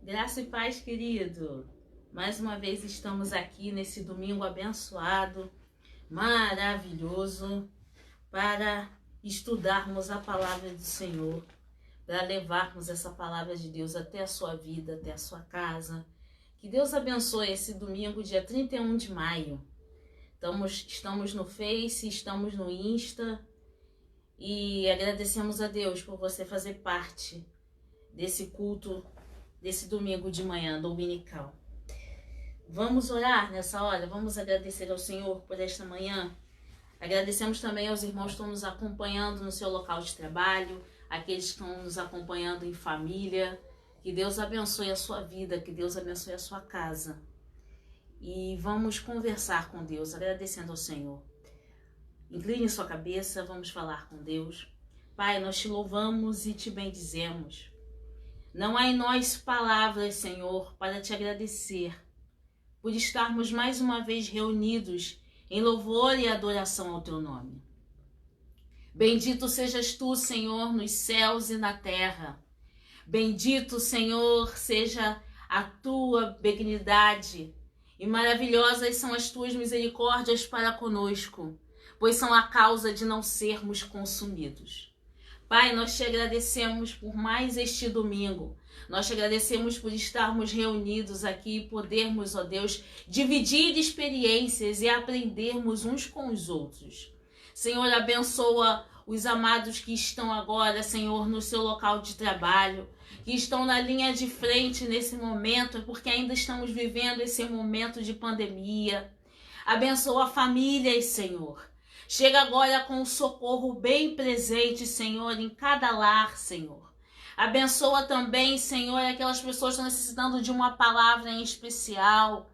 Graça e paz, querido. Mais uma vez estamos aqui nesse domingo abençoado, maravilhoso, para estudarmos a palavra do Senhor, para levarmos essa palavra de Deus até a sua vida, até a sua casa. Que Deus abençoe esse domingo, dia 31 de maio. Estamos no Face, estamos no Insta e agradecemos a Deus por você fazer parte desse culto, desse domingo de manhã, dominical. Vamos orar nessa hora, vamos agradecer ao Senhor por esta manhã. Agradecemos também aos irmãos que estão nos acompanhando no seu local de trabalho, aqueles que estão nos acompanhando em família. Que Deus abençoe a sua vida, que Deus abençoe a sua casa. E vamos conversar com Deus, agradecendo ao Senhor. Incline sua cabeça, vamos falar com Deus. Pai, nós te louvamos e te bendizemos. Não há em nós palavras, Senhor, para te agradecer, por estarmos mais uma vez reunidos em louvor e adoração ao teu nome. Bendito sejas tu, Senhor, nos céus e na terra. Bendito, Senhor, seja a tua benignidade, e maravilhosas são as tuas misericórdias para conosco, pois são a causa de não sermos consumidos. Pai, nós te agradecemos por mais este domingo. Nós te agradecemos por estarmos reunidos aqui e podermos, ó Deus, dividir experiências e aprendermos uns com os outros. Senhor, abençoa os amados que estão agora, Senhor, no seu local de trabalho, que estão na linha de frente nesse momento, porque ainda estamos vivendo esse momento de pandemia. Abençoa famílias, Senhor. Chega agora com o socorro bem presente, Senhor, em cada lar, Senhor. Abençoa também, Senhor, aquelas pessoas que estão necessitando de uma palavra em especial.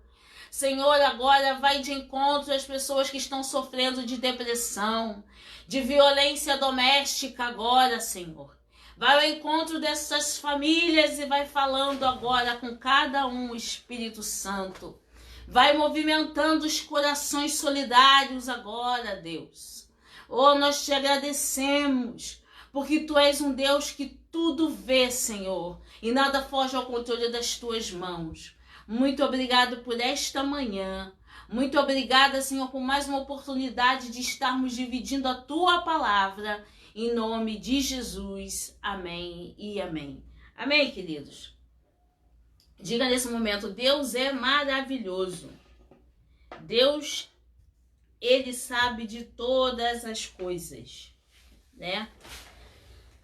Senhor, agora vai de encontro às pessoas que estão sofrendo de depressão, de violência doméstica agora, Senhor. Vai ao encontro dessas famílias e vai falando agora com cada um, o Espírito Santo. Vai movimentando os corações solidários agora, Deus. Oh, nós te agradecemos, porque tu és um Deus que tudo vê, Senhor, e nada foge ao controle das tuas mãos. Muito obrigado por esta manhã. Muito obrigada, Senhor, por mais uma oportunidade de estarmos dividindo a tua palavra. Em nome de Jesus. Amém e amém. Amém, queridos? Diga nesse momento, Deus é maravilhoso. Deus, Ele sabe de todas as coisas, né?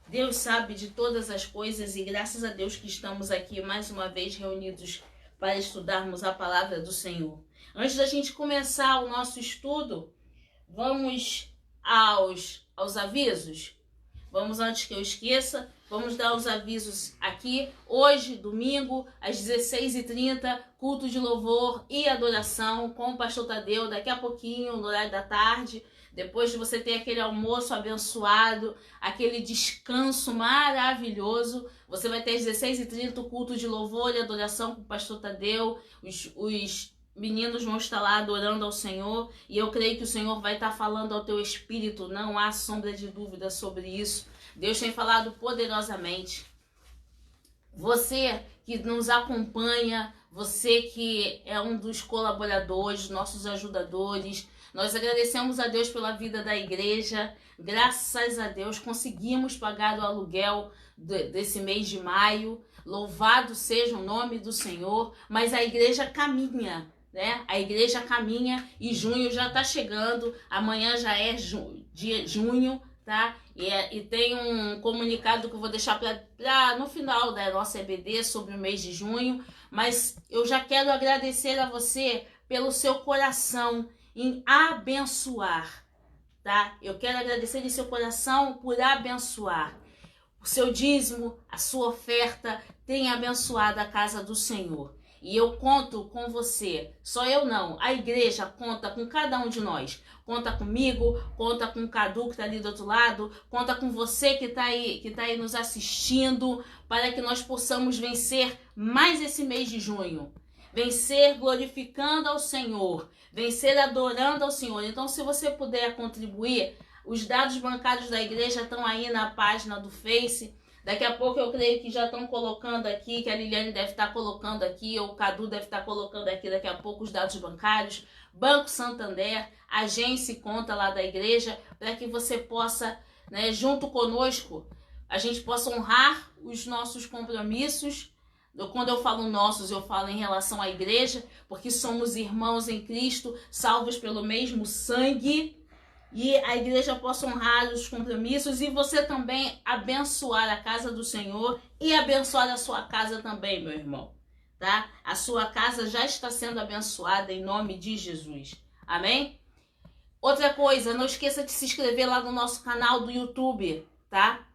Deus sabe de todas as coisas e graças a Deus que estamos aqui mais uma vez reunidos para estudarmos a palavra do Senhor. Antes da gente começar o nosso estudo, vamos aos avisos. Vamos, antes que eu esqueça, vamos dar os avisos aqui. Hoje, domingo, às 16h30, culto de louvor e adoração com o pastor Tadeu. Daqui a pouquinho, no horário da tarde, depois de você ter aquele almoço abençoado, aquele descanso maravilhoso, você vai ter às 16h30 o culto de louvor e adoração com o pastor Tadeu. Os meninos vão estar lá adorando ao Senhor e eu creio que o Senhor vai estar falando ao teu espírito, não há sombra de dúvida sobre isso. Deus tem falado poderosamente. Você que nos acompanha, você que é um dos colaboradores, nossos ajudadores, nós agradecemos a Deus pela vida da igreja. Graças a Deus conseguimos pagar o aluguel desse mês de maio. Louvado seja o nome do Senhor, mas a igreja caminha, né? A igreja caminha e junho já está chegando. Amanhã já é junho, tá? E tem um comunicado que eu vou deixar para no final da nossa EBD sobre o mês de junho. Mas eu já quero agradecer a você pelo seu coração em abençoar, tá? Eu quero agradecer em seu coração por abençoar. O seu dízimo, a sua oferta tem abençoado a casa do Senhor. E eu conto com você, só eu não, a igreja conta com cada um de nós. Conta comigo, conta com o Cadu que está ali do outro lado, conta com você que está aí nos assistindo, para que nós possamos vencer mais esse mês de junho. Vencer glorificando ao Senhor, vencer adorando ao Senhor. Então, se você puder contribuir, os dados bancários da igreja estão aí na página do Face. Daqui a pouco eu creio que já estão colocando aqui, que a Liliane deve estar colocando aqui, ou o Cadu deve estar colocando aqui daqui a pouco os dados bancários, Banco Santander, agência e conta lá da igreja, para que você possa, né, junto conosco, a gente possa honrar os nossos compromissos. Quando eu falo nossos, eu falo em relação à igreja, porque somos irmãos em Cristo, salvos pelo mesmo sangue, e a igreja possa honrar os compromissos e você também abençoar a casa do Senhor e abençoar a sua casa também, meu irmão, tá? A sua casa já está sendo abençoada em nome de Jesus, amém? Outra coisa, não esqueça de se inscrever lá no nosso canal do YouTube, tá?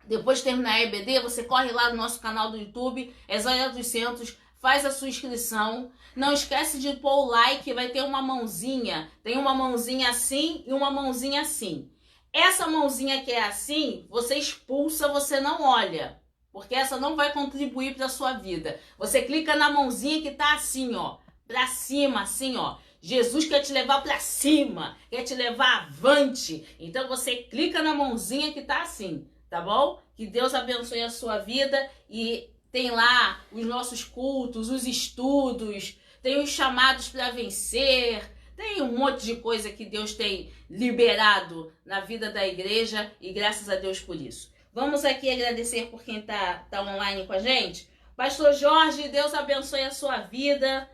Depois de terminar a EBD, você corre lá no nosso canal do YouTube, Exória dos Centros, faz a sua inscrição. Não esquece de pôr o like, vai ter uma mãozinha. Tem uma mãozinha assim e uma mãozinha assim. Essa mãozinha que é assim, você expulsa, você não olha. Porque essa não vai contribuir para a sua vida. Você clica na mãozinha que tá assim, ó. Pra cima, assim, ó. Jesus quer te levar para cima, quer te levar avante. Então você clica na mãozinha que tá assim, tá bom? Que Deus abençoe a sua vida e tem lá os nossos cultos, os estudos, tem os chamados para vencer, tem um monte de coisa que Deus tem liberado na vida da igreja e graças a Deus por isso. Vamos aqui agradecer por quem tá online com a gente. Pastor Jorge, Deus abençoe a sua vida.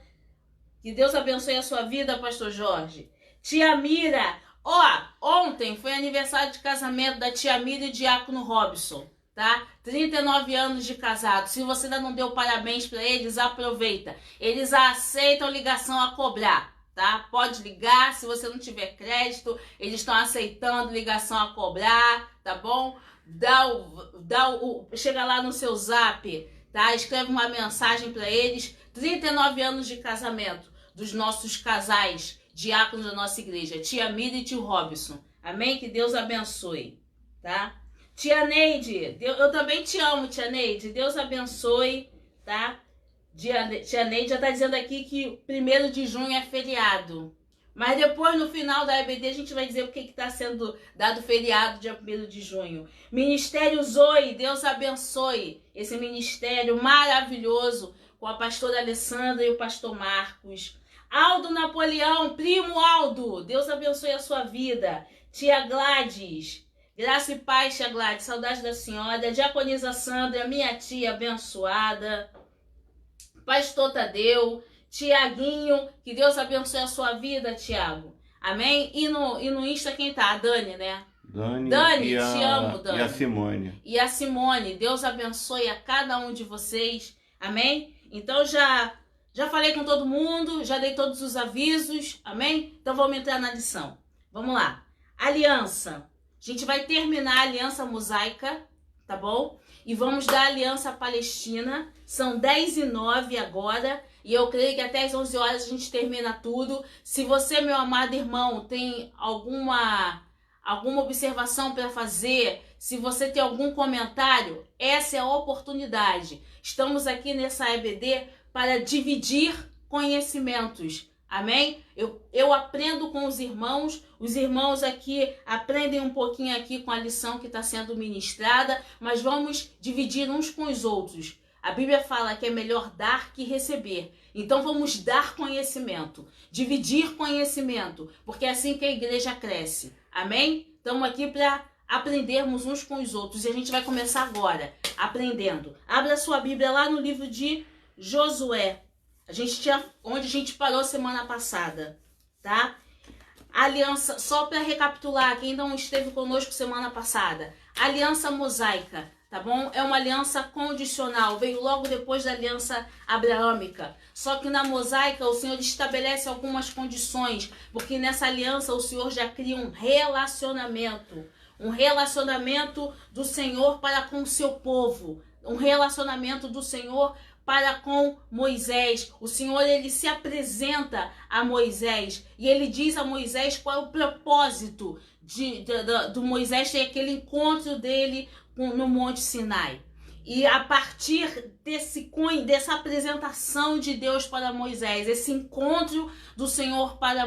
Que Deus abençoe a sua vida, Pastor Jorge. Tia Mira, ontem foi aniversário de casamento da Tia Mira e Diácono Robson, tá? 39 anos de casado. Se você ainda não deu parabéns para eles, aproveita. Eles aceitam ligação a cobrar, tá? Pode ligar, se você não tiver crédito, eles estão aceitando ligação a cobrar, tá bom? Chega lá no seu zap, tá? Escreve uma mensagem para eles. 39 anos de casamento dos nossos casais diáconos da nossa igreja, Tia Mira e Tio Robson. Amém? Que Deus abençoe, tá? Tia Neide, eu também te amo, Tia Neide. Deus abençoe, tá? Tia Neide já tá dizendo aqui que 1º de junho é feriado. Mas depois, no final da EBD, a gente vai dizer porque que tá sendo dado feriado dia 1º de junho. Ministério Zoe, Deus abençoe esse ministério maravilhoso com a pastora Alessandra e o pastor Marcos. Aldo Napoleão, primo Aldo, Deus abençoe a sua vida. Tia Gladys, graça e paz, Tia Gladys, saudade da senhora. Diaconisa Sandra, minha tia abençoada. Pastor Tadeu, Tiaguinho, que Deus abençoe a sua vida, Tiago. Amém? E no Insta quem tá? A Dani, né? Dani, te amo, Dani. E a Simone. E a Simone, Deus abençoe a cada um de vocês. Amém? Então já falei com todo mundo, já dei todos os avisos, amém? Então vamos entrar na lição. Vamos lá. Aliança. A gente vai terminar a aliança mosaica, tá bom? E vamos dar a aliança palestina. São 10h09 agora, e eu creio que até as 11 horas a gente termina tudo. Se você, meu amado irmão, tem alguma observação para fazer, se você tem algum comentário, essa é a oportunidade. Estamos aqui nessa EBD para dividir conhecimentos, amém? Eu aprendo com os irmãos aqui aprendem um pouquinho aqui com a lição que está sendo ministrada, mas vamos dividir uns com os outros. A Bíblia fala que é melhor dar que receber. Então vamos dar conhecimento, dividir conhecimento, porque é assim que a igreja cresce, amém? Estamos aqui para aprendermos uns com os outros e a gente vai começar agora, aprendendo. Abra sua Bíblia lá no livro de Josué, onde a gente parou semana passada, tá? Aliança, só para recapitular, quem não esteve conosco semana passada, aliança mosaica, tá bom? É uma aliança condicional, veio logo depois da aliança abraâmica. Só que na mosaica o Senhor estabelece algumas condições, porque nessa aliança o Senhor já cria um relacionamento do Senhor para com o seu povo, um relacionamento do Senhor para com Moisés. O Senhor, ele se apresenta a Moisés e ele diz a Moisés qual é o propósito do Moisés ter aquele encontro dele no Monte Sinai. E a partir dessa apresentação de Deus para Moisés, esse encontro do Senhor para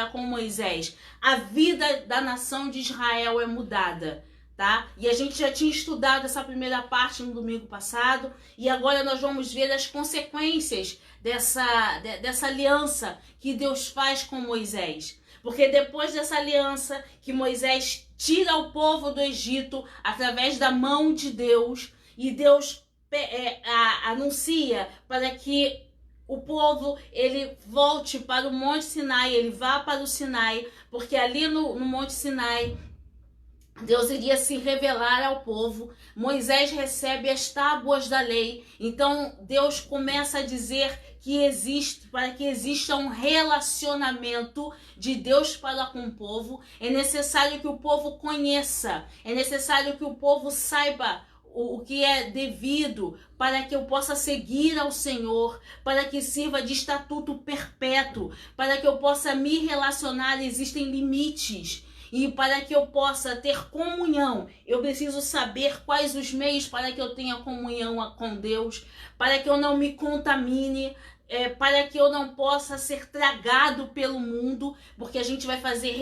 com Moisés, a vida da nação de Israel é mudada. tá? E a gente já tinha estudado essa primeira parte no domingo passado, e agora nós vamos ver as consequências dessa aliança que Deus faz com Moisés. Porque depois dessa aliança que Moisés tira o povo do Egito através da mão de Deus, e Deus anuncia para que o povo ele volte para o Monte Sinai, ele vá para o Sinai, porque ali no Monte Sinai Deus iria se revelar ao povo. Moisés recebe as tábuas da lei. Então Deus começa a dizer para que exista um relacionamento de Deus para com o povo, é necessário que o povo conheça, é necessário que o povo saiba o que é devido, para que eu possa seguir ao Senhor, para que sirva de estatuto perpétuo, para que eu possa me relacionar. Existem limites. E para que eu possa ter comunhão, eu preciso saber quais os meios para que eu tenha comunhão com Deus, para que eu não me contamine, para que eu não possa ser tragado pelo mundo, porque a gente vai fazer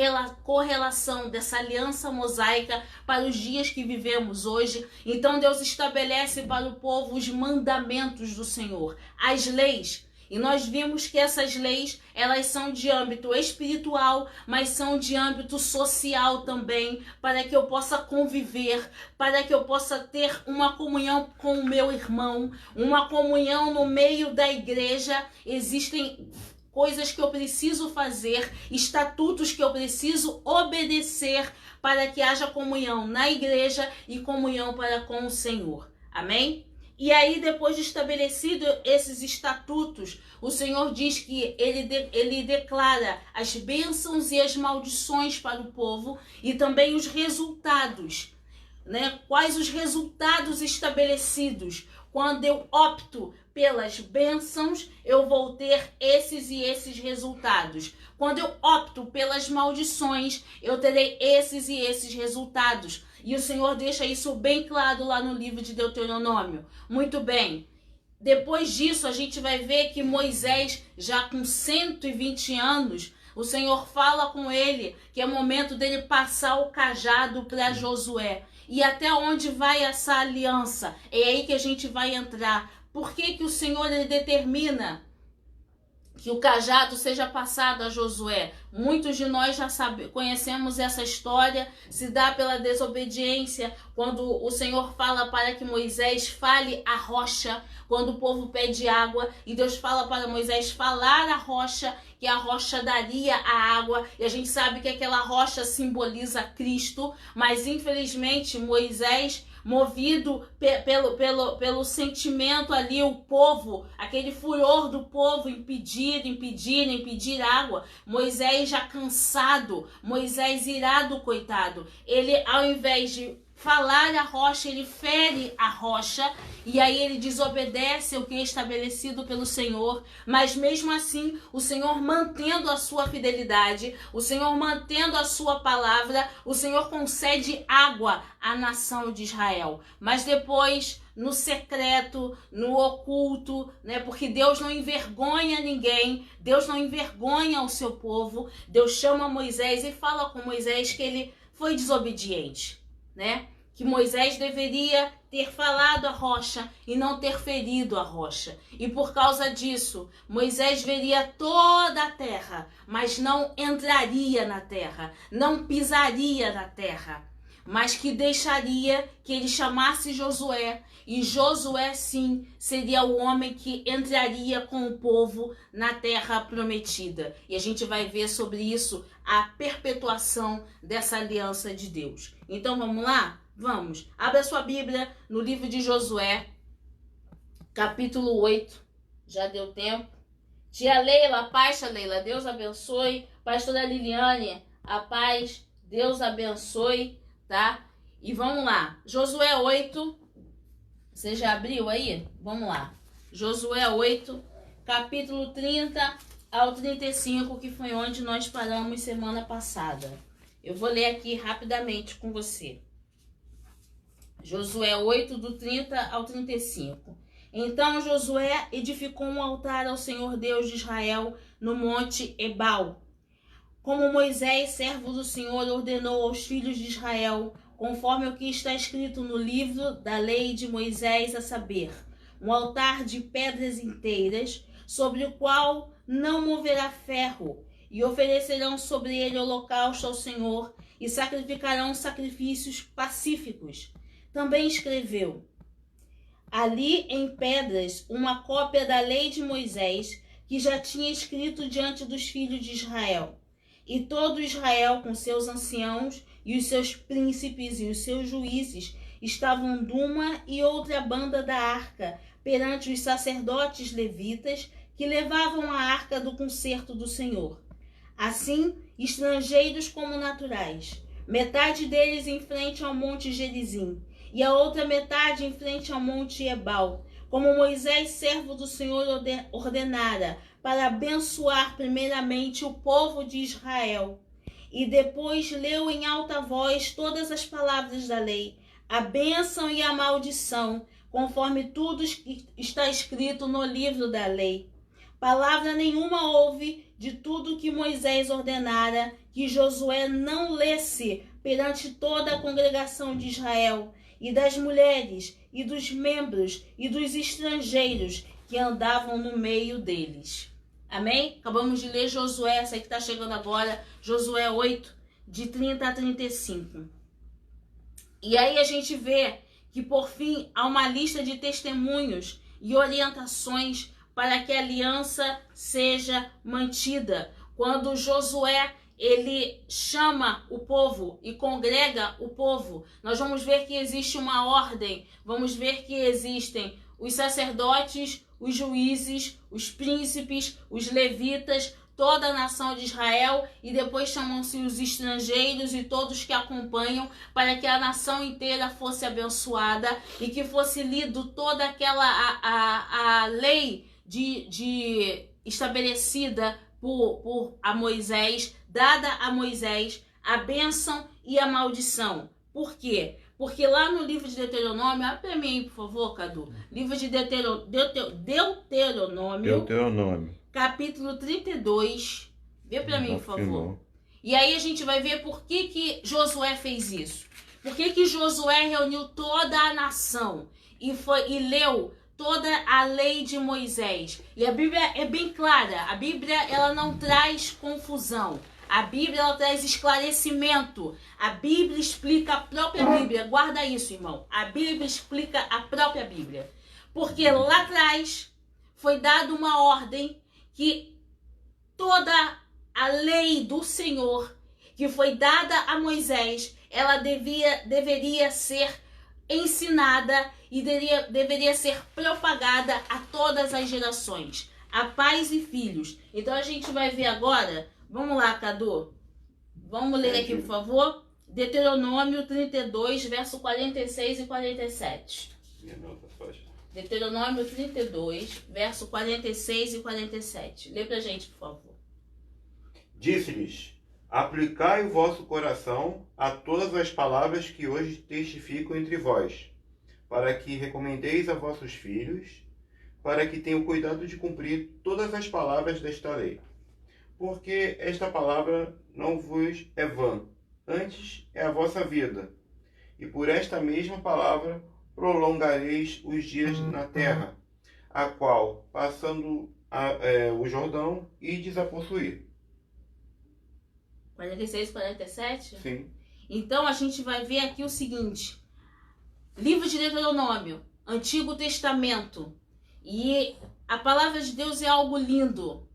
correlação dessa aliança mosaica para os dias que vivemos hoje. Então Deus estabelece para o povo os mandamentos do Senhor, as leis. E nós vimos que essas leis, elas são de âmbito espiritual, mas são de âmbito social também, para que eu possa conviver, para que eu possa ter uma comunhão com o meu irmão, uma comunhão no meio da igreja. Existem coisas que eu preciso fazer, estatutos que eu preciso obedecer para que haja comunhão na igreja e comunhão para com o Senhor. Amém? E aí, depois de estabelecido esses estatutos, o Senhor diz que ele declara as bênçãos e as maldições para o povo e também os resultados, né? Quais os resultados estabelecidos? Quando eu opto pelas bênçãos, eu vou ter esses e esses resultados. Quando eu opto pelas maldições, eu terei esses e esses resultados. E o Senhor deixa isso bem claro lá no livro de Deuteronômio. Muito bem. Depois disso, a gente vai ver que Moisés, já com 120 anos, o Senhor fala com ele que é momento dele passar o cajado para Josué. E até onde vai essa aliança? É aí que a gente vai entrar. Por que o Senhor ele determina que o cajado seja passado a Josué? Muitos de nós já conhecemos essa história, se dá pela desobediência, quando o Senhor fala para que Moisés fale a rocha, quando o povo pede água, e Deus fala para Moisés falar a rocha, que a rocha daria a água, e a gente sabe que aquela rocha simboliza Cristo, mas infelizmente Moisés, movido pelo sentimento ali, o povo, aquele furor do povo impedir água, Moisés já cansado, Moisés irado, coitado, ele ao invés de falar a rocha, ele fere a rocha, e aí ele desobedece o que é estabelecido pelo Senhor, mas mesmo assim, o Senhor mantendo a sua fidelidade, o Senhor mantendo a sua palavra, o Senhor concede água à nação de Israel. Mas depois, no secreto, no oculto, né? Porque Deus não envergonha ninguém, Deus não envergonha o seu povo. Deus chama Moisés e fala com Moisés que ele foi desobediente, né? Que Moisés deveria ter falado a rocha e não ter ferido a rocha. E por causa disso, Moisés veria toda a terra, mas não entraria na terra, não pisaria na terra, mas que deixaria que ele chamasse Josué, e Josué sim seria o homem que entraria com o povo na terra prometida. E a gente vai ver sobre isso, a perpetuação dessa aliança de Deus. Então vamos lá? Vamos. Abra sua Bíblia no livro de Josué, capítulo 8. Já deu tempo. Tia Leila, a paz, tia Leila, Deus abençoe. Pastora Liliane, a paz, Deus abençoe, tá? E vamos lá. Josué 8. Você já abriu aí? Vamos lá. Josué 8, capítulo 30 ao 35, que foi onde nós paramos semana passada. Eu vou ler aqui rapidamente com você. Josué 8, do 30 ao 35. Então Josué edificou um altar ao Senhor Deus de Israel no monte Ebal, como Moisés, servo do Senhor, ordenou aos filhos de Israel, conforme o que está escrito no livro da lei de Moisés, a saber, um altar de pedras inteiras, sobre o qual não moverá ferro, e oferecerão sobre ele holocausto ao Senhor, e sacrificarão sacrifícios pacíficos. Também escreveu ali em pedras uma cópia da lei de Moisés, que já tinha escrito diante dos filhos de Israel. E todo Israel, com seus anciãos, e os seus príncipes e os seus juízes, estavam de uma e outra banda da arca, perante os sacerdotes levitas, que levavam a arca do concerto do Senhor. Assim, estrangeiros como naturais, metade deles em frente ao monte Gerizim, e a outra metade em frente ao monte Ebal, como Moisés, servo do Senhor, ordenara, para abençoar primeiramente o povo de Israel. E depois leu em alta voz todas as palavras da lei, a bênção e a maldição, conforme tudo que está escrito no livro da lei. Palavra nenhuma houve de tudo que Moisés ordenara, que Josué não lesse perante toda a congregação de Israel, e das mulheres, e dos membros, e dos estrangeiros que andavam no meio deles. Amém? Acabamos de ler Josué, essa aí que está chegando agora, Josué 8, de 30 a 35. E aí a gente vê que, por fim, há uma lista de testemunhos e orientações para que a aliança seja mantida. Quando Josué ele chama o povo e congrega o povo, nós vamos ver que existe uma ordem, vamos ver que existem os sacerdotes, os juízes, os príncipes, os levitas, toda a nação de Israel, e depois chamam-se os estrangeiros e todos que acompanham, para que a nação inteira fosse abençoada e que fosse lido toda aquela a lei estabelecida por a Moisés, dada a Moisés, a bênção e a maldição. Por quê? Porque lá no livro de Deuteronômio, abre para mim, por favor, Cadu. Livro de Deuteronômio, capítulo 32. Vê para mim, por favor. E aí a gente vai ver por que Josué fez isso. Por que Josué reuniu toda a nação e leu toda a lei de Moisés. E a Bíblia é bem clara. A Bíblia ela não traz confusão. A Bíblia ela traz esclarecimento. A Bíblia explica a própria Bíblia. Guarda isso, irmão. A Bíblia explica a própria Bíblia. Porque lá atrás foi dada uma ordem que toda a lei do Senhor que foi dada a Moisés, ela deveria ser ensinada e deveria ser propagada a todas as gerações, a pais e filhos. Então a gente vai ver agora, vamos lá, Cadu, vamos ler aqui, por favor, Deuteronômio 32, verso 46 e 47. Deuteronômio 32, verso 46 e 47. Lê pra gente, por favor. Disse-lhes: aplicai o vosso coração a todas as palavras que hoje testifico entre vós, para que recomendeis a vossos filhos, para que tenham cuidado de cumprir todas as palavras desta lei. Porque esta palavra não vos é vã, antes é a vossa vida. E por esta mesma palavra prolongareis os dias na terra, a qual, passando o Jordão, ides a possuir. 46 e 47? Sim. Então a gente vai ver aqui o seguinte. Livro de Deuteronômio, Antigo Testamento. E a palavra de Deus é algo lindo.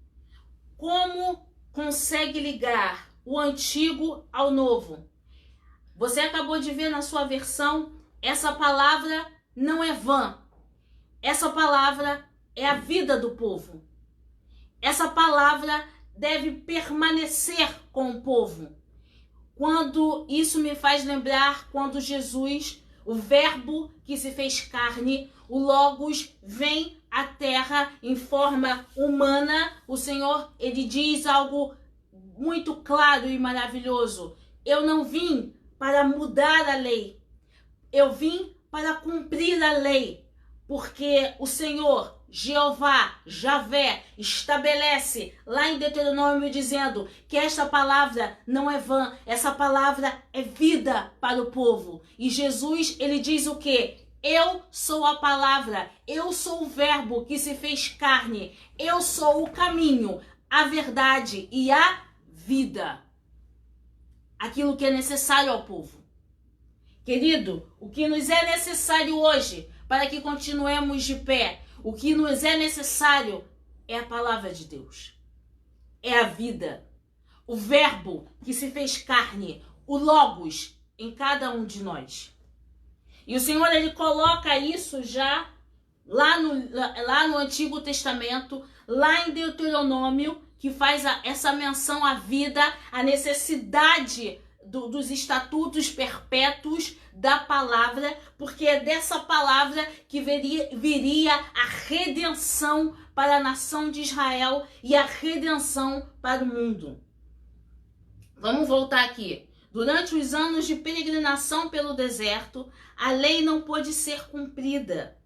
Como consegue ligar o antigo ao novo? Você acabou de ver na sua versão, essa palavra não é vã. Essa palavra é a vida do povo. Essa palavra deve permanecer com o povo. Quando isso me faz lembrar quando Jesus, o verbo que se fez carne, o Logos, vem à terra em forma humana. O Senhor, ele diz algo muito claro e maravilhoso. Eu não vim para mudar a lei. Eu vim para cumprir a lei. Porque o Senhor, Jeová, Javé, estabelece lá em Deuteronômio dizendo que esta palavra não é vã, essa palavra é vida para o povo. E Jesus, ele diz o quê? Eu sou a palavra, eu sou o verbo que se fez carne, eu sou o caminho, a verdade e a vida. Aquilo que é necessário ao povo. Querido, o que nos é necessário hoje para que continuemos de pé, o que nos é necessário é a palavra de Deus. É a vida. O verbo que se fez carne, o Logos em cada um de nós. E o Senhor, ele coloca isso já lá no Antigo Testamento, lá em Deuteronômio, que faz essa menção à vida, à necessidade dos estatutos perpétuos da palavra, porque é dessa palavra que viria a redenção para a nação de Israel e a redenção para o mundo. Vamos voltar aqui. Durante os anos de peregrinação pelo deserto, a lei não pôde ser cumprida.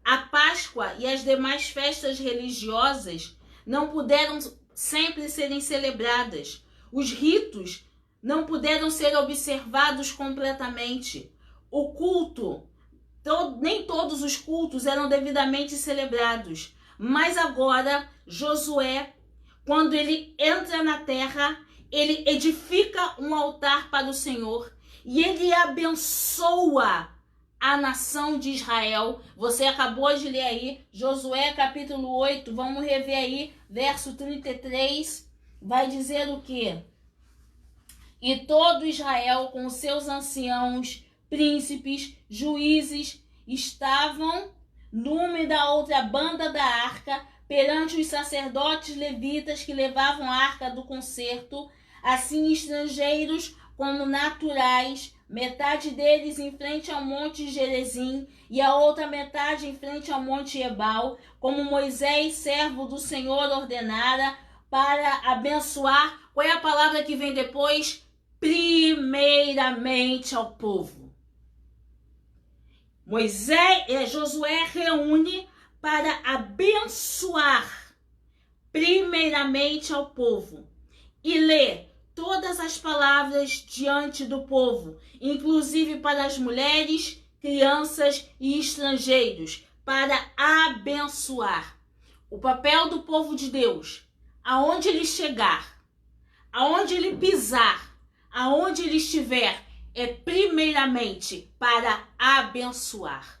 A Páscoa e as demais festas religiosas não puderam sempre serem celebradas. Os ritos não puderam ser observados completamente. O culto, nem todos os cultos eram devidamente celebrados. Mas agora, Josué, quando ele entra na terra, ele edifica um altar para o Senhor e ele abençoa a nação de Israel. Você acabou de ler aí, Josué capítulo 8, vamos rever aí, verso 33, vai dizer o quê? E todo Israel com seus anciãos, príncipes, juízes, estavam numa da outra banda da arca, perante os sacerdotes levitas que levavam a arca do concerto, assim estrangeiros como naturais, metade deles em frente ao monte Gerezim e a outra metade em frente ao monte Ebal, como Moisés, servo do Senhor, ordenara para abençoar. Qual é a palavra que vem depois? Primeiramente ao povo. Josué reúne para abençoar primeiramente ao povo e lê todas as palavras diante do povo, inclusive para as mulheres, crianças e estrangeiros, para abençoar. O papel do povo de Deus, aonde ele chegar, aonde ele pisar, aonde ele estiver, é primeiramente para abençoar.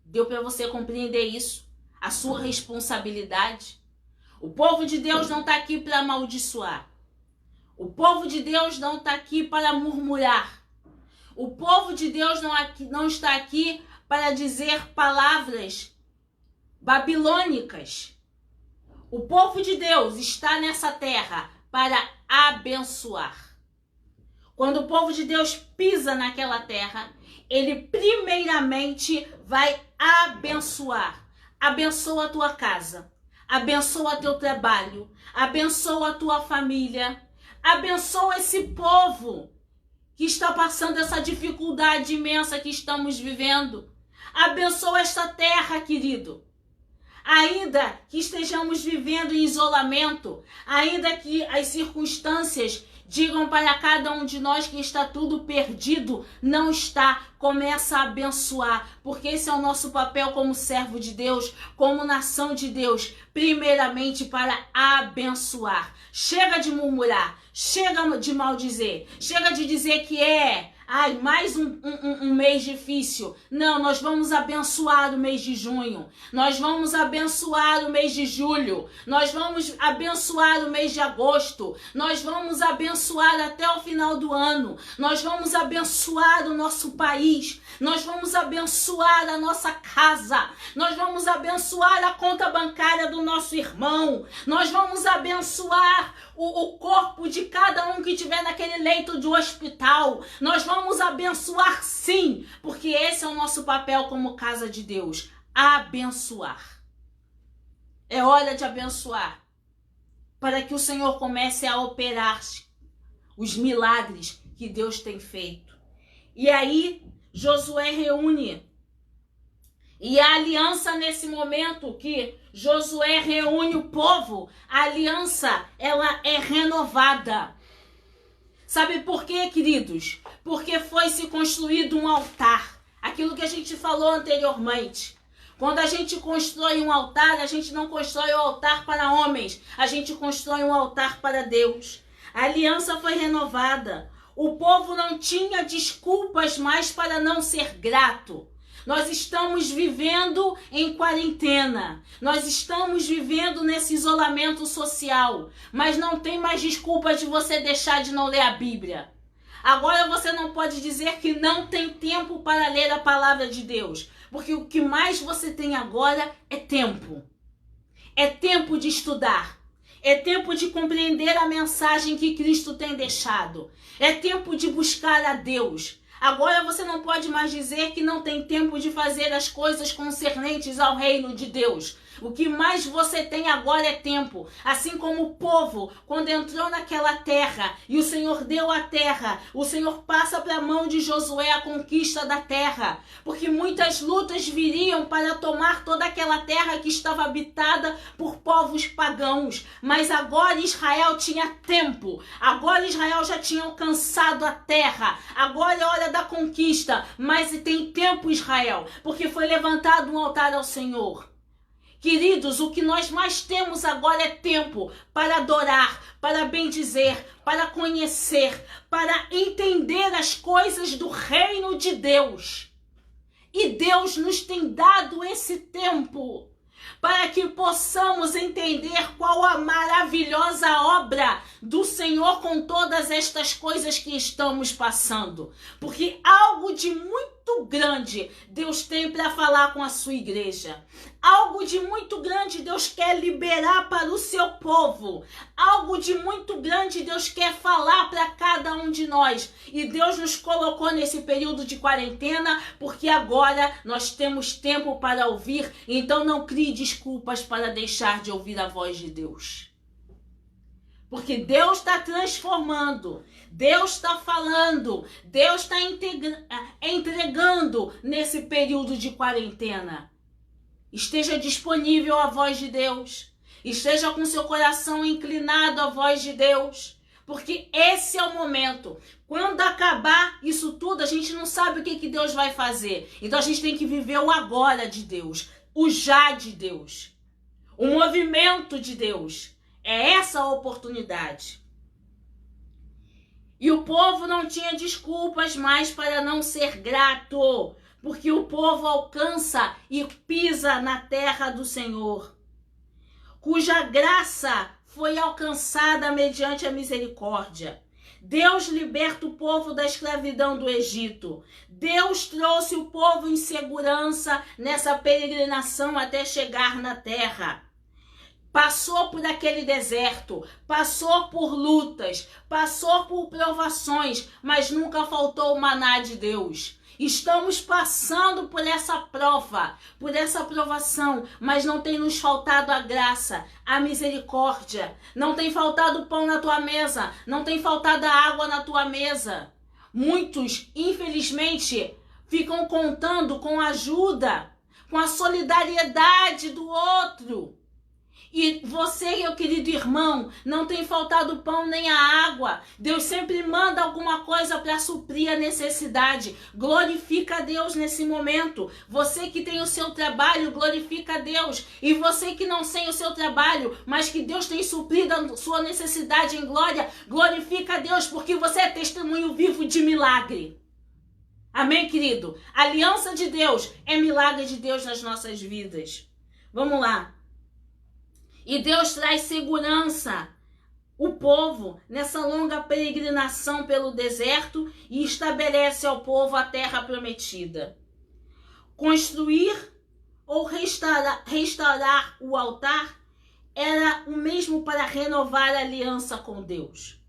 Deu para você compreender isso? A sua responsabilidade? O povo de Deus não está aqui para amaldiçoar. O povo de Deus não está aqui para murmurar. O povo de Deus não está aqui para dizer palavras babilônicas. O povo de Deus está nessa terra para abençoar. Quando o povo de Deus pisa naquela terra, ele primeiramente vai abençoar. Abençoa a tua casa, abençoa teu trabalho, abençoa a tua família, abençoa esse povo que está passando essa dificuldade imensa que estamos vivendo. Abençoa esta terra, querido. Ainda que estejamos vivendo em isolamento, ainda que as circunstâncias digam para cada um de nós que está tudo perdido, não está. Começa a abençoar, porque esse é o nosso papel como servo de Deus, como nação de Deus, primeiramente para abençoar. Chega de murmurar, chega de maldizer, chega de dizer que mais um mês difícil. Não, nós vamos abençoar o mês de junho. Nós vamos abençoar o mês de julho. Nós vamos abençoar o mês de agosto. Nós vamos abençoar até o final do ano. Nós vamos abençoar o nosso país. Nós vamos abençoar a nossa casa. Nós vamos abençoar a conta bancária do nosso irmão. Nós vamos abençoar o corpo de cada um que estiver naquele leito de hospital. Nós vamos abençoar sim, porque esse é o nosso papel como casa de Deus, abençoar. É hora de abençoar, para que o Senhor comece a operar os milagres que Deus tem feito. E aí, Josué reúne E a aliança nesse momento que Josué reúne o povo, a aliança, ela é renovada. Sabe por quê, queridos? Porque foi se construído um altar. Aquilo que a gente falou anteriormente. Quando a gente constrói um altar, a gente não constrói o altar para homens. A gente constrói um altar para Deus. A aliança foi renovada. O povo não tinha desculpas mais para não ser grato. Nós estamos vivendo em quarentena. Nós estamos vivendo nesse isolamento social. Mas não tem mais desculpa de você deixar de não ler a Bíblia. Agora você não pode dizer que não tem tempo para ler a palavra de Deus. Porque o que mais você tem agora é tempo. É tempo de estudar. É tempo de compreender a mensagem que Cristo tem deixado. É tempo de buscar a Deus. Agora você não pode mais dizer que não tem tempo de fazer as coisas concernentes ao reino de Deus. O que mais você tem agora é tempo. Assim como o povo, quando entrou naquela terra e o Senhor deu a terra, o Senhor passa para a mão de Josué a conquista da terra. Porque muitas lutas viriam para tomar toda aquela terra que estava habitada por povos pagãos. Mas agora Israel tinha tempo. Agora Israel já tinha alcançado a terra. Agora é hora da conquista. Mas tem tempo, Israel, porque foi levantado um altar ao Senhor. Queridos, o que nós mais temos agora é tempo para adorar, para bendizer, para conhecer, para entender as coisas do reino de Deus. E Deus nos tem dado esse tempo para que possamos entender qual a maravilhosa obra do Senhor com todas estas coisas que estamos passando. Porque algo de muito grande Deus tem para falar com a sua igreja. Algo de muito grande Deus quer liberar para o seu povo. Algo de muito grande Deus quer falar para cada um de nós. E Deus nos colocou nesse período de quarentena porque agora nós temos tempo para ouvir. Então não crie desculpas para deixar de ouvir a voz de Deus. Porque Deus está transformando, Deus está falando, Deus está entregando nesse período de quarentena. Esteja disponível à voz de Deus. Esteja com seu coração inclinado à voz de Deus. Porque esse é o momento. Quando acabar isso tudo, a gente não sabe o que Deus vai fazer. Então a gente tem que viver o agora de Deus. O já de Deus. O movimento de Deus. É essa a oportunidade. E o povo não tinha desculpas mais para não ser grato. Porque o povo alcança e pisa na terra do Senhor, cuja graça foi alcançada mediante a misericórdia. Deus liberta o povo da escravidão do Egito. Deus trouxe o povo em segurança nessa peregrinação até chegar na terra. Passou por aquele deserto, passou por lutas, passou por provações, mas nunca faltou o maná de Deus. Estamos passando por essa prova, por essa provação, mas não tem nos faltado a graça, a misericórdia. Não tem faltado pão na tua mesa, não tem faltado água na tua mesa. Muitos, infelizmente, ficam contando com a ajuda, com a solidariedade do outro. E você, meu querido irmão, não tem faltado o pão nem a água. Deus sempre manda alguma coisa para suprir a necessidade. Glorifica a Deus nesse momento. Você que tem o seu trabalho, glorifica a Deus. E você que não tem o seu trabalho, mas que Deus tem suprido a sua necessidade em glória, glorifica a Deus, porque você é testemunho vivo de milagre. Amém, querido? A aliança de Deus é milagre de Deus nas nossas vidas. Vamos lá. E Deus traz segurança, o povo, nessa longa peregrinação pelo deserto e estabelece ao povo a terra prometida. Construir ou restaurar o altar era o mesmo para renovar a aliança com Deus.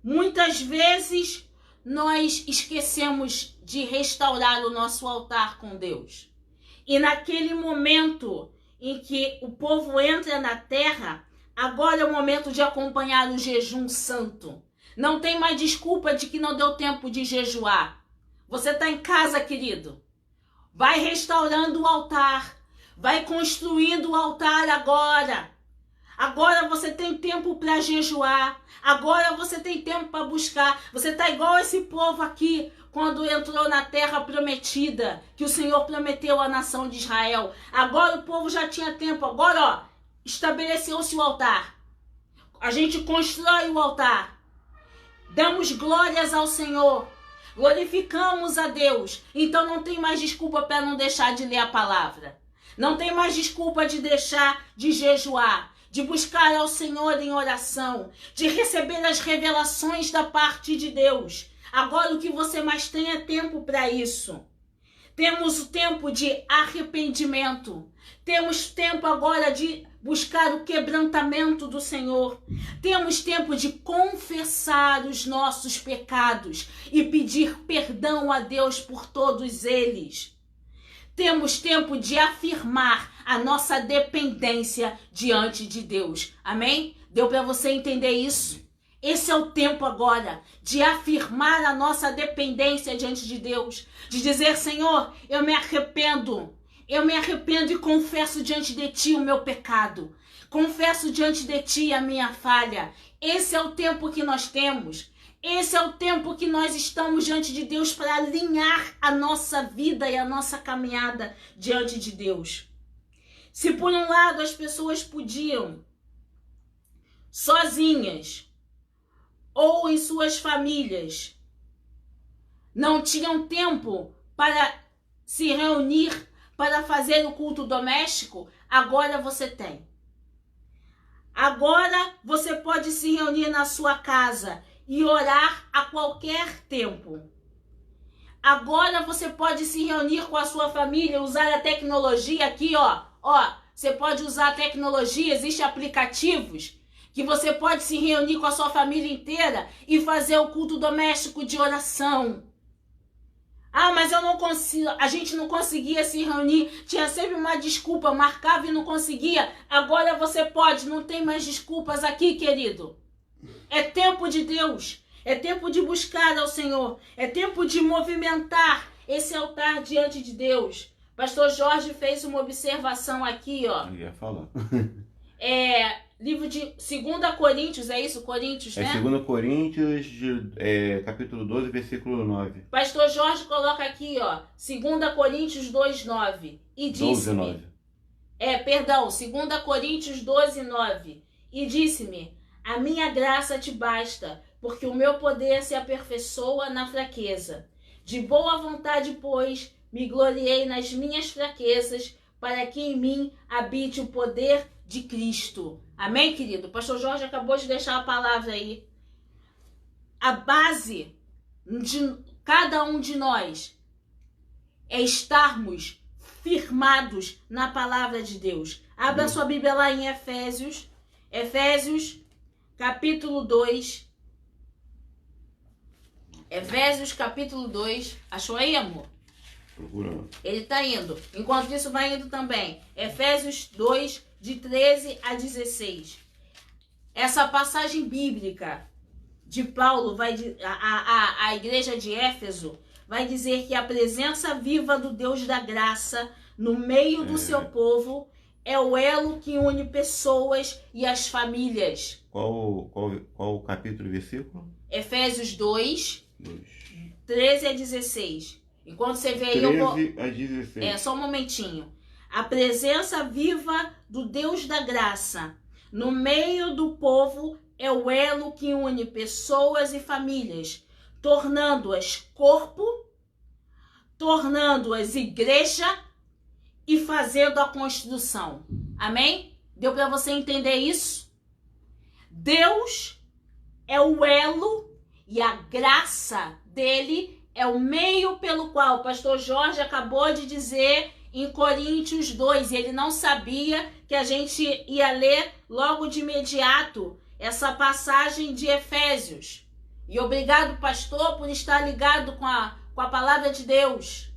Muitas vezes nós esquecemos de restaurar o nosso altar com Deus. E naquele momento em que o povo entra na terra, agora é o momento de acompanhar o jejum santo. Não tem mais desculpa de que não deu tempo de jejuar. Você está em casa, querido. Vai restaurando o altar. Vai construindo o altar agora. Agora você tem tempo para jejuar. Agora você tem tempo para buscar. Você está igual esse povo aqui, quando entrou na terra prometida, que o Senhor prometeu à nação de Israel. Agora o povo já tinha tempo. Agora, ó, estabeleceu-se o altar. A gente constrói o altar. Damos glórias ao Senhor. Glorificamos a Deus. Então não tem mais desculpa para não deixar de ler a palavra. Não tem mais desculpa de deixar de jejuar, de buscar ao Senhor em oração, de receber as revelações da parte de Deus. Agora o que você mais tem é tempo para isso. Temos o tempo de arrependimento. Temos tempo agora de buscar o quebrantamento do Senhor. Temos tempo de confessar os nossos pecados e pedir perdão a Deus por todos eles. Temos tempo de afirmar a nossa dependência diante de Deus. Amém? Deu para você entender isso? Esse é o tempo agora de afirmar a nossa dependência diante de Deus. De dizer, Senhor, eu me arrependo. Eu me arrependo e confesso diante de Ti o meu pecado. Confesso diante de Ti a minha falha. Esse é o tempo que nós temos. Esse é o tempo que nós estamos diante de Deus para alinhar a nossa vida e a nossa caminhada diante de Deus. Se por um lado as pessoas podiam, sozinhas ou em suas famílias, não tinham tempo para se reunir, para fazer o culto doméstico, agora você tem. Agora você pode se reunir na sua casa e orar a qualquer tempo. Agora você pode se reunir com a sua família, usar a tecnologia aqui, ó. Você pode usar a tecnologia, existem aplicativos que você pode se reunir com a sua família inteira e fazer o culto doméstico de oração. Ah, mas eu não consigo, a gente não conseguia se reunir, tinha sempre uma desculpa, marcava e não conseguia. Agora você pode, não tem mais desculpas aqui, querido. É tempo de Deus, é tempo de buscar ao Senhor, é tempo de movimentar esse altar diante de Deus. Pastor Jorge fez uma observação aqui, ó. Eu ia falar. Livro de 2 Coríntios, é isso? Coríntios, né? 2 Coríntios, capítulo 12, versículo 9. Pastor Jorge coloca aqui, ó, 2 Coríntios 2, 9. E disse-me... 2 Coríntios 12, 9. E disse-me, a minha graça te basta, porque o meu poder se aperfeiçoa na fraqueza. De boa vontade, pois, me gloriei nas minhas fraquezas, para que em mim habite o poder de Cristo. Amém, querido? O pastor Jorge acabou de deixar a palavra aí. A base de cada um de nós é estarmos firmados na palavra de Deus. Abra sua Bíblia lá em Efésios. Efésios, capítulo 2. Efésios, capítulo 2. Achou aí, amor? Procurando. Ele está indo. Enquanto isso, vai indo também. Efésios 2, de 13 a 16. Essa passagem bíblica de Paulo, a igreja de Éfeso, vai dizer que a presença viva do Deus da graça no meio do seu povo é o elo que une pessoas e as famílias. Qual o capítulo e versículo? Efésios 2, 13 a 16. Enquanto você vê aí, eu vou... 13 a 16. Só um momentinho. A presença viva do Deus da graça no meio do povo é o elo que une pessoas e famílias, tornando-as corpo, tornando-as igreja e fazendo a construção. Amém? Deu para você entender isso? Deus é o elo e a graça dele é o meio pelo qual o pastor Jorge acabou de dizer em Coríntios 2. Ele não sabia que a gente ia ler logo de imediato essa passagem de Efésios. E obrigado, pastor, por estar ligado com a palavra de Deus.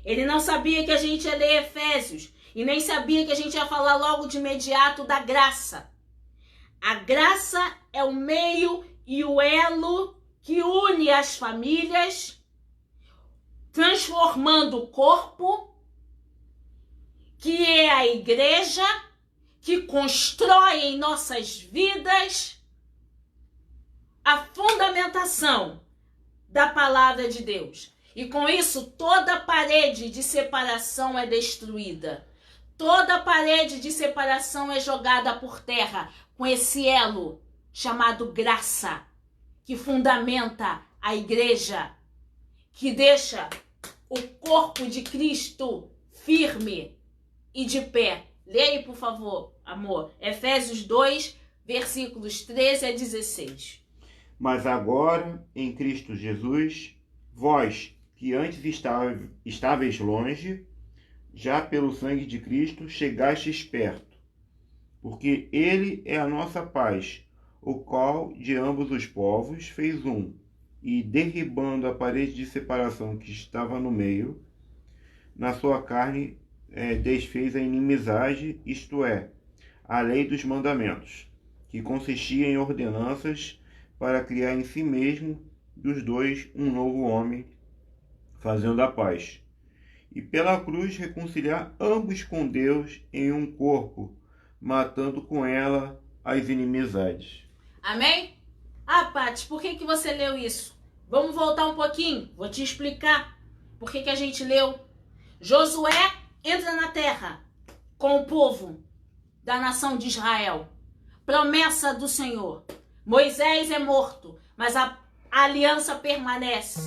Ele não sabia que a gente ia ler Efésios. E nem sabia que a gente ia falar logo de imediato da graça. A graça é o meio e o elo que une as famílias, transformando o corpo que é a igreja, que constrói em nossas vidas a fundamentação da palavra de Deus. E com isso, toda parede de separação é destruída. Toda parede de separação é jogada por terra com esse elo chamado graça, que fundamenta a igreja, que deixa o corpo de Cristo firme e de pé. Leia aí, por favor, amor. Efésios 2, versículos 13 a 16. Mas agora, em Cristo Jesus, vós que antes estáveis longe, já pelo sangue de Cristo chegastes perto, porque ele é a nossa paz, o qual de ambos os povos fez um, e derribando a parede de separação que estava no meio, na sua carne desfez a inimizade, isto é, a lei dos mandamentos, que consistia em ordenanças para criar em si mesmo dos dois um novo homem, fazendo a paz, e pela cruz reconciliar ambos com Deus em um corpo, matando com ela as inimizades. Amém? Ah, Paty, por que você leu isso? Vamos voltar um pouquinho, vou te explicar por que a gente leu. Josué entra na terra com o povo da nação de Israel. Promessa do Senhor. Moisés é morto, mas a aliança permanece.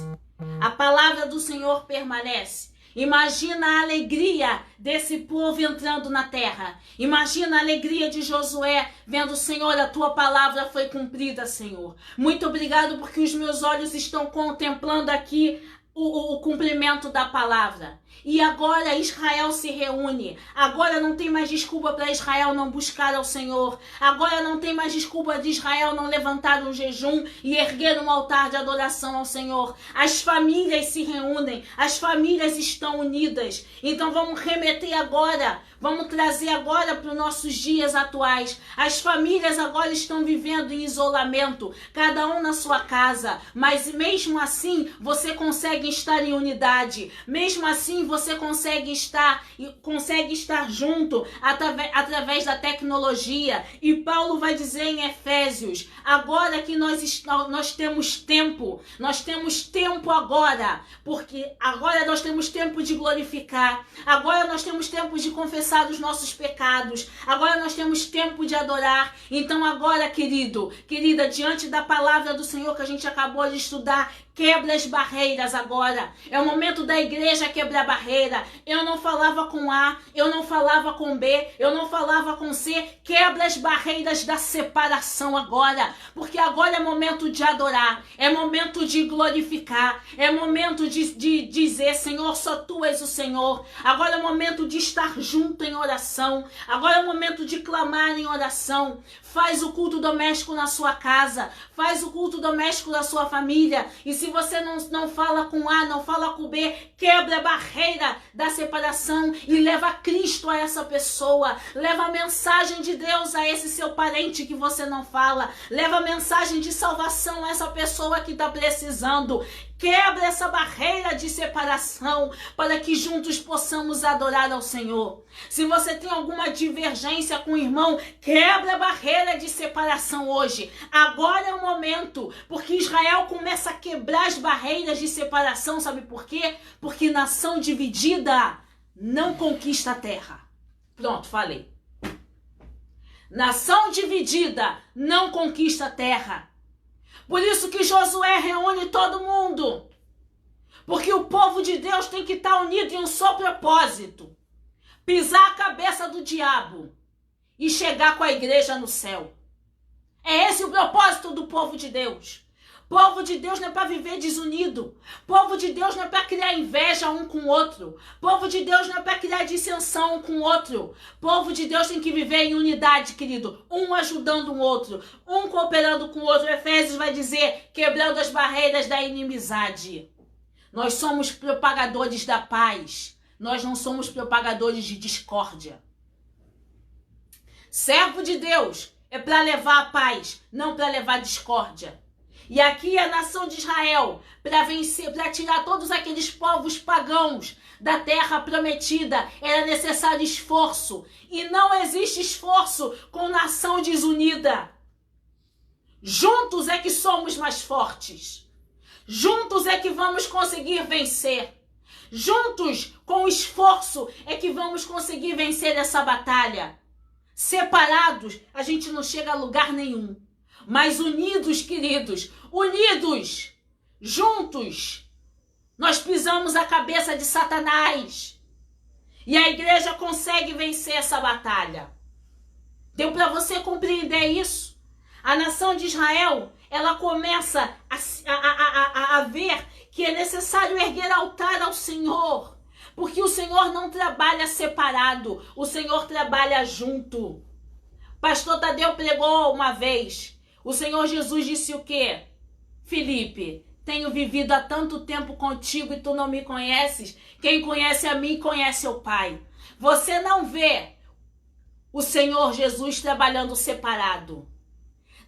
A palavra do Senhor permanece. Imagina a alegria desse povo entrando na terra. Imagina a alegria de Josué vendo, Senhor, a tua palavra foi cumprida, Senhor. Muito obrigado porque os meus olhos estão contemplando aqui o cumprimento da palavra. E agora Israel se reúne. Agora não tem mais desculpa para Israel não buscar ao Senhor. Agora não tem mais desculpa de Israel não levantar um jejum e erguer um altar de adoração ao Senhor. As famílias se reúnem. As famílias estão unidas. Então vamos remeter agora. Vamos trazer agora para os nossos dias atuais. As famílias agora estão vivendo em isolamento. Cada um na sua casa. Mas mesmo assim você consegue estar em unidade. Mesmo assim você consegue estar junto através da tecnologia. E Paulo vai dizer em Efésios, agora que nós temos tempo agora, porque agora nós temos tempo de glorificar, agora nós temos tempo de confessar os nossos pecados, agora nós temos tempo de adorar. Então agora, querida, diante da palavra do Senhor que a gente acabou de estudar, quebra as barreiras agora. É o momento da igreja quebrar barreira. Eu não falava com A, eu não falava com B, eu não falava com C. Quebra as barreiras da separação agora. Porque agora é momento de adorar. É momento de glorificar. É momento de dizer, Senhor, só Tu és o Senhor. Agora é momento de estar junto em oração. Agora é momento de clamar em oração. Faz o culto doméstico na sua casa. Faz o culto doméstico da sua família. E se você não fala com A, não fala com B, quebra a barreira da separação e leva Cristo a essa pessoa. Leva a mensagem de Deus a esse seu parente que você não fala. Leva a mensagem de salvação a essa pessoa que está precisando. Quebra essa barreira de separação para que juntos possamos adorar ao Senhor. Se você tem alguma divergência com o irmão, quebra a barreira de separação hoje. Agora é o momento, porque Israel começa a quebrar as barreiras de separação, sabe por quê? Porque nação dividida não conquista a terra. Pronto, falei. Nação dividida não conquista a terra. Por isso que Josué reúne todo mundo. Porque o povo de Deus tem que estar unido em um só propósito. Pisar a cabeça do diabo e chegar com a igreja no céu. É esse o propósito do povo de Deus. Povo de Deus não é para viver desunido. Povo de Deus não é para criar inveja um com o outro. Povo de Deus não é para criar dissensão um com o outro. Povo de Deus tem que viver em unidade, querido. Um ajudando o outro. Um cooperando com o outro. Efésios vai dizer, quebrando as barreiras da inimizade. Nós somos propagadores da paz. Nós não somos propagadores de discórdia. Servo de Deus é para levar a paz, não para levar discórdia. E aqui a nação de Israel, para vencer, para tirar todos aqueles povos pagãos da terra prometida, era necessário esforço. E não existe esforço com nação desunida. Juntos é que somos mais fortes. Juntos é que vamos conseguir vencer. Juntos, com esforço, é que vamos conseguir vencer essa batalha. Separados, a gente não chega a lugar nenhum. Mas unidos, queridos, unidos, juntos, nós pisamos a cabeça de Satanás. E a igreja consegue vencer essa batalha. Deu para você compreender isso? A nação de Israel, ela começa a ver que é necessário erguer altar ao Senhor. Porque o Senhor não trabalha separado, o Senhor trabalha junto. Pastor Tadeu pregou uma vez. O Senhor Jesus disse o quê? Filipe, tenho vivido há tanto tempo contigo e tu não me conheces. Quem conhece a mim, conhece o Pai. Você não vê o Senhor Jesus trabalhando separado.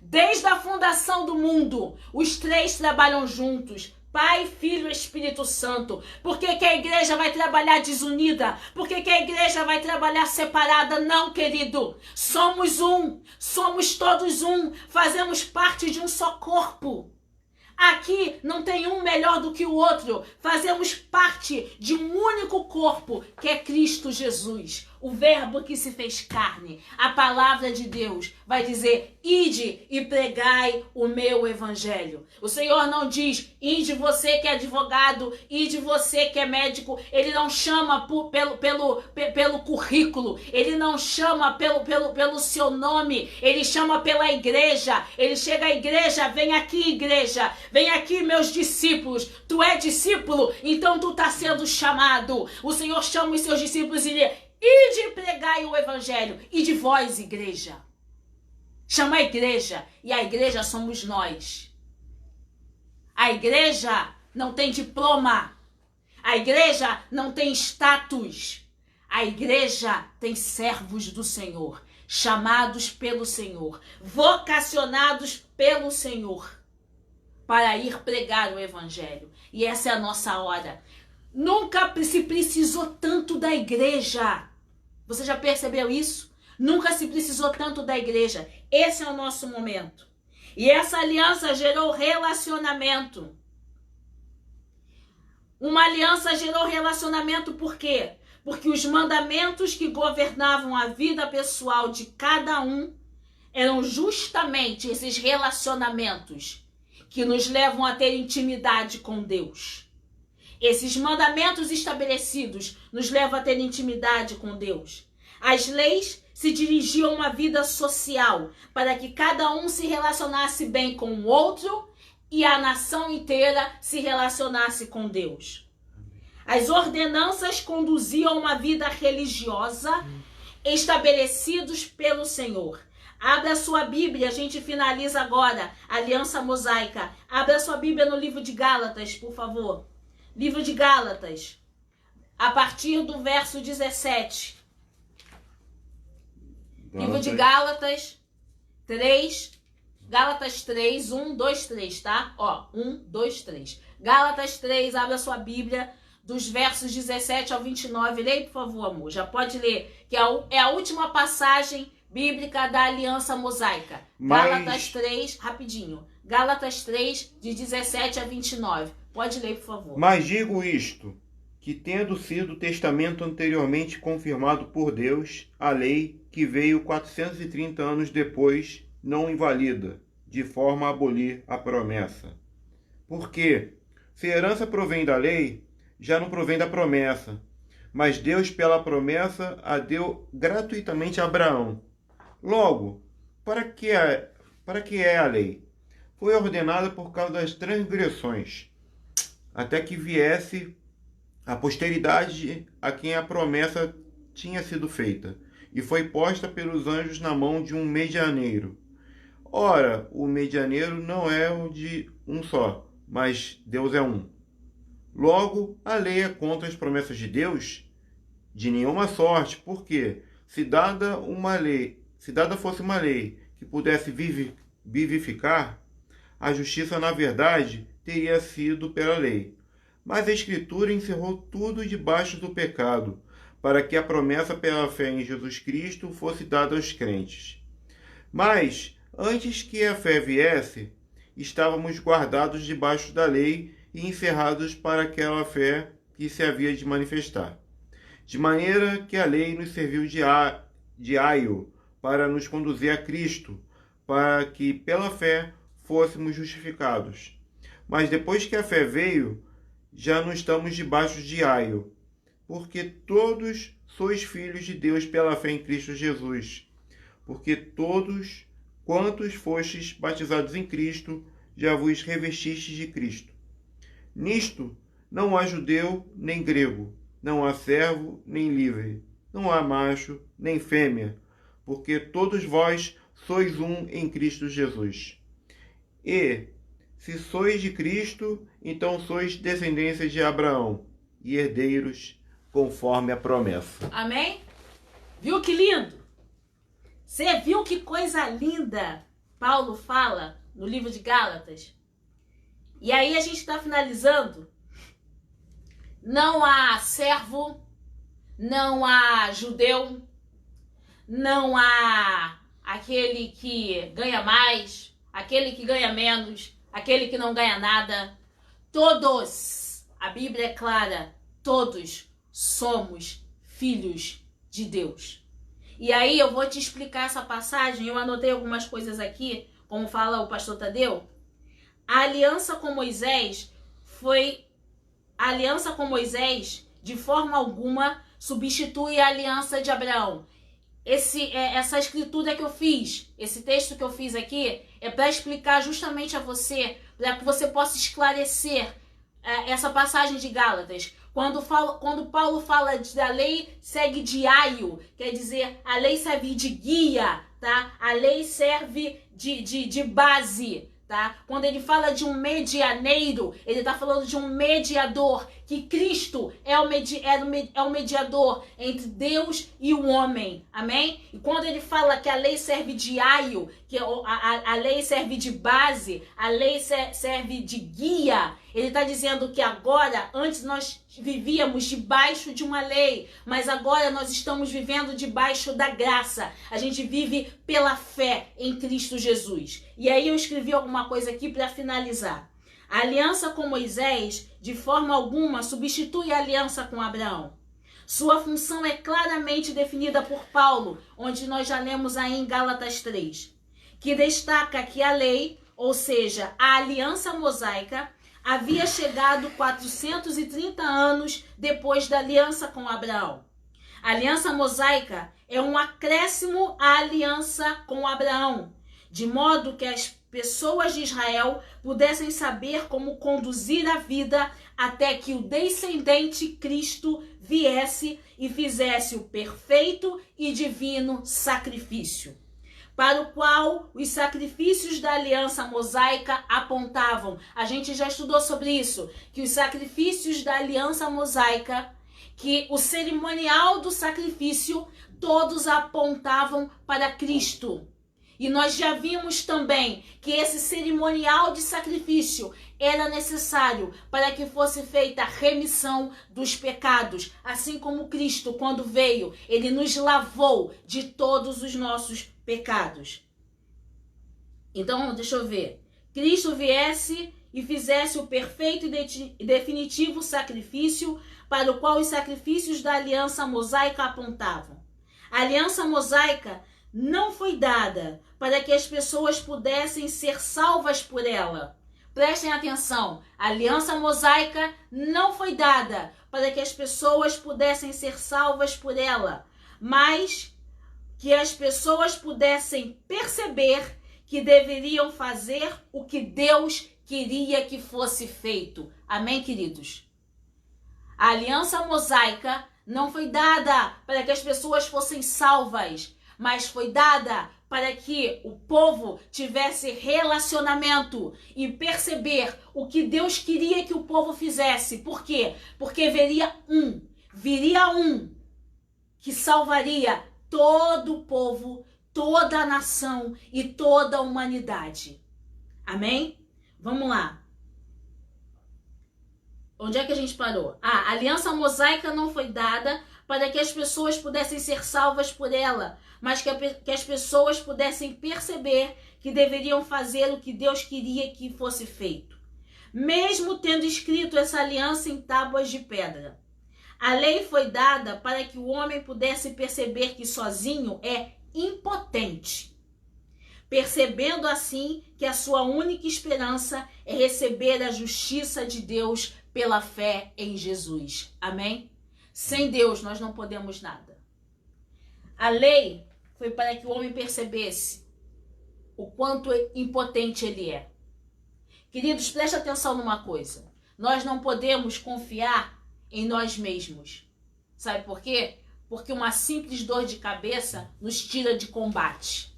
Desde a fundação do mundo, os três trabalham juntos. Pai, Filho e Espírito Santo. Por que a igreja vai trabalhar desunida? Por que a igreja vai trabalhar separada? Não, querido. Somos um. Somos todos um. Fazemos parte de um só corpo. Aqui não tem um melhor do que o outro. Fazemos parte de um único corpo, que é Cristo Jesus. O verbo que se fez carne. A palavra de Deus vai dizer: ide e pregai o meu evangelho. O Senhor não diz: ide você que é advogado, ide você que é médico. Ele não chama pelo currículo. Ele não chama pelo seu nome. Ele chama pela igreja. Ele chega à igreja: vem aqui, igreja. Vem aqui, meus discípulos. Tu é discípulo, então tu está sendo chamado. O Senhor chama os seus discípulos e diz: ide pregai o evangelho. E de vós, igreja. Chama a igreja. E a igreja somos nós. A igreja não tem diploma. A igreja não tem status. A igreja tem servos do Senhor. Chamados pelo Senhor. Vocacionados pelo Senhor. Para ir pregar o evangelho. E essa é a nossa hora. Nunca se precisou tanto da igreja. Você já percebeu isso? Nunca se precisou tanto da igreja. Esse é o nosso momento. E essa aliança gerou relacionamento. Uma aliança gerou relacionamento por quê? Porque os mandamentos que governavam a vida pessoal de cada um eram justamente esses relacionamentos que nos levam a ter intimidade com Deus. Esses mandamentos estabelecidos nos levam a ter intimidade com Deus. As leis se dirigiam a uma vida social para que cada um se relacionasse bem com o outro e a nação inteira se relacionasse com Deus. As ordenanças conduziam a uma vida religiosa estabelecidos pelo Senhor. Abra sua Bíblia, a gente finaliza agora a aliança mosaica. Abra sua Bíblia no livro de Gálatas, por favor. Livro de Gálatas, a partir do verso 17. Livro de Gálatas 3, Gálatas 3, 1, 2, 3, tá? Ó, 1, 2, 3. Gálatas 3, abre a sua Bíblia, dos versos 17 ao 29. Leia, por favor, amor. Já pode ler, que é a última passagem bíblica da aliança mosaica. Gálatas 3, rapidinho. Gálatas 3, de 17 a 29. Pode ler, por favor. Mas digo isto, que tendo sido o testamento anteriormente confirmado por Deus, a lei, que veio 430 anos depois, não invalida, de forma a abolir a promessa. Porque, se a herança provém da lei, já não provém da promessa. Mas Deus, pela promessa, a deu gratuitamente a Abraão. Logo, para que é a lei? Foi ordenada por causa das transgressões, até que viesse a posteridade a quem a promessa tinha sido feita, e foi posta pelos anjos na mão de um medianeiro. Ora, o medianeiro não é o de um só, mas Deus é um. Logo, a lei é contra as promessas de Deus? De nenhuma sorte, porque se dada fosse uma lei que pudesse vivificar, a justiça, na verdade, teria sido pela lei. Mas a Escritura encerrou tudo debaixo do pecado, para que a promessa pela fé em Jesus Cristo fosse dada aos crentes. Mas, antes que a fé viesse, estávamos guardados debaixo da lei e encerrados para aquela fé que se havia de manifestar. De maneira que a lei nos serviu de aio para nos conduzir a Cristo, para que pela fé fôssemos justificados. Mas depois que a fé veio, já não estamos debaixo de aio, porque todos sois filhos de Deus pela fé em Cristo Jesus. Porque todos quantos fostes batizados em Cristo, já vos revestistes de Cristo. Nisto não há judeu nem grego, não há servo nem livre, não há macho nem fêmea, porque todos vós sois um em Cristo Jesus. E, se sois de Cristo, então sois descendência de Abraão e herdeiros conforme a promessa. Amém? Viu que lindo? Você viu que coisa linda Paulo fala no livro de Gálatas? E aí a gente está finalizando. Não há servo, não há judeu, não há aquele que ganha mais, aquele que ganha menos, aquele que não ganha nada. Todos, a Bíblia é clara, todos somos filhos de Deus. E aí eu vou te explicar essa passagem, eu anotei algumas coisas aqui, como fala o pastor Tadeu. A aliança com Moisés de forma alguma substitui a aliança de Abraão. Essa escritura que eu fiz, esse texto que eu fiz aqui, é para explicar justamente a você, para que você possa esclarecer essa passagem de Gálatas. Quando Paulo fala da lei segue de aio, quer dizer, a lei serve de guia, tá? A lei serve de base, tá? Quando ele fala de um medianeiro, ele está falando de um mediador, que Cristo é o mediador entre Deus e o homem, amém? E quando ele fala que a lei serve de aio, que a lei serve de base, a lei serve de guia, ele está dizendo que agora, antes nós vivíamos debaixo de uma lei, mas agora nós estamos vivendo debaixo da graça. A gente vive pela fé em Cristo Jesus. E aí eu escrevi alguma coisa aqui para finalizar. A aliança com Moisés, de forma alguma, substitui a aliança com Abraão. Sua função é claramente definida por Paulo, onde nós já lemos aí em Gálatas 3, que destaca que a lei, ou seja, a aliança mosaica, havia chegado 430 anos depois da aliança com Abraão. A aliança mosaica é um acréscimo à aliança com Abraão, de modo que as pessoas de Israel pudessem saber como conduzir a vida até que o descendente Cristo viesse e fizesse o perfeito e divino sacrifício, para o qual os sacrifícios da aliança mosaica apontavam. A gente já estudou sobre isso, que os sacrifícios da aliança mosaica, que o cerimonial do sacrifício, todos apontavam para Cristo. E nós já vimos também que esse cerimonial de sacrifício era necessário para que fosse feita a remissão dos pecados. Assim como Cristo, quando veio, ele nos lavou de todos os nossos pecados. Então, deixa eu ver. Cristo viesse e fizesse o perfeito e definitivo sacrifício para o qual os sacrifícios da aliança mosaica apontavam. A aliança mosaica não foi dada para que as pessoas pudessem ser salvas por ela. Prestem atenção, a aliança mosaica não foi dada para que as pessoas pudessem ser salvas por ela, mas que as pessoas pudessem perceber que deveriam fazer o que Deus queria que fosse feito. Amém, queridos? A aliança mosaica não foi dada para que as pessoas fossem salvas, mas foi dada para que o povo tivesse relacionamento e perceber o que Deus queria que o povo fizesse. Por quê? Porque viria um que salvaria todo o povo, toda a nação e toda a humanidade. Amém? Vamos lá. Onde é que a gente parou? A aliança mosaica não foi dada para que as pessoas pudessem ser salvas por ela, mas que as pessoas pudessem perceber que deveriam fazer o que Deus queria que fosse feito. Mesmo tendo escrito essa aliança em tábuas de pedra. A lei foi dada para que o homem pudesse perceber que sozinho é impotente, percebendo assim que a sua única esperança é receber a justiça de Deus pela fé em Jesus. Amém? Sem Deus nós não podemos nada. A lei foi para que o homem percebesse o quanto impotente ele é. Queridos, preste atenção numa coisa. Nós não podemos confiar em nós mesmos. Sabe por quê? Porque uma simples dor de cabeça nos tira de combate.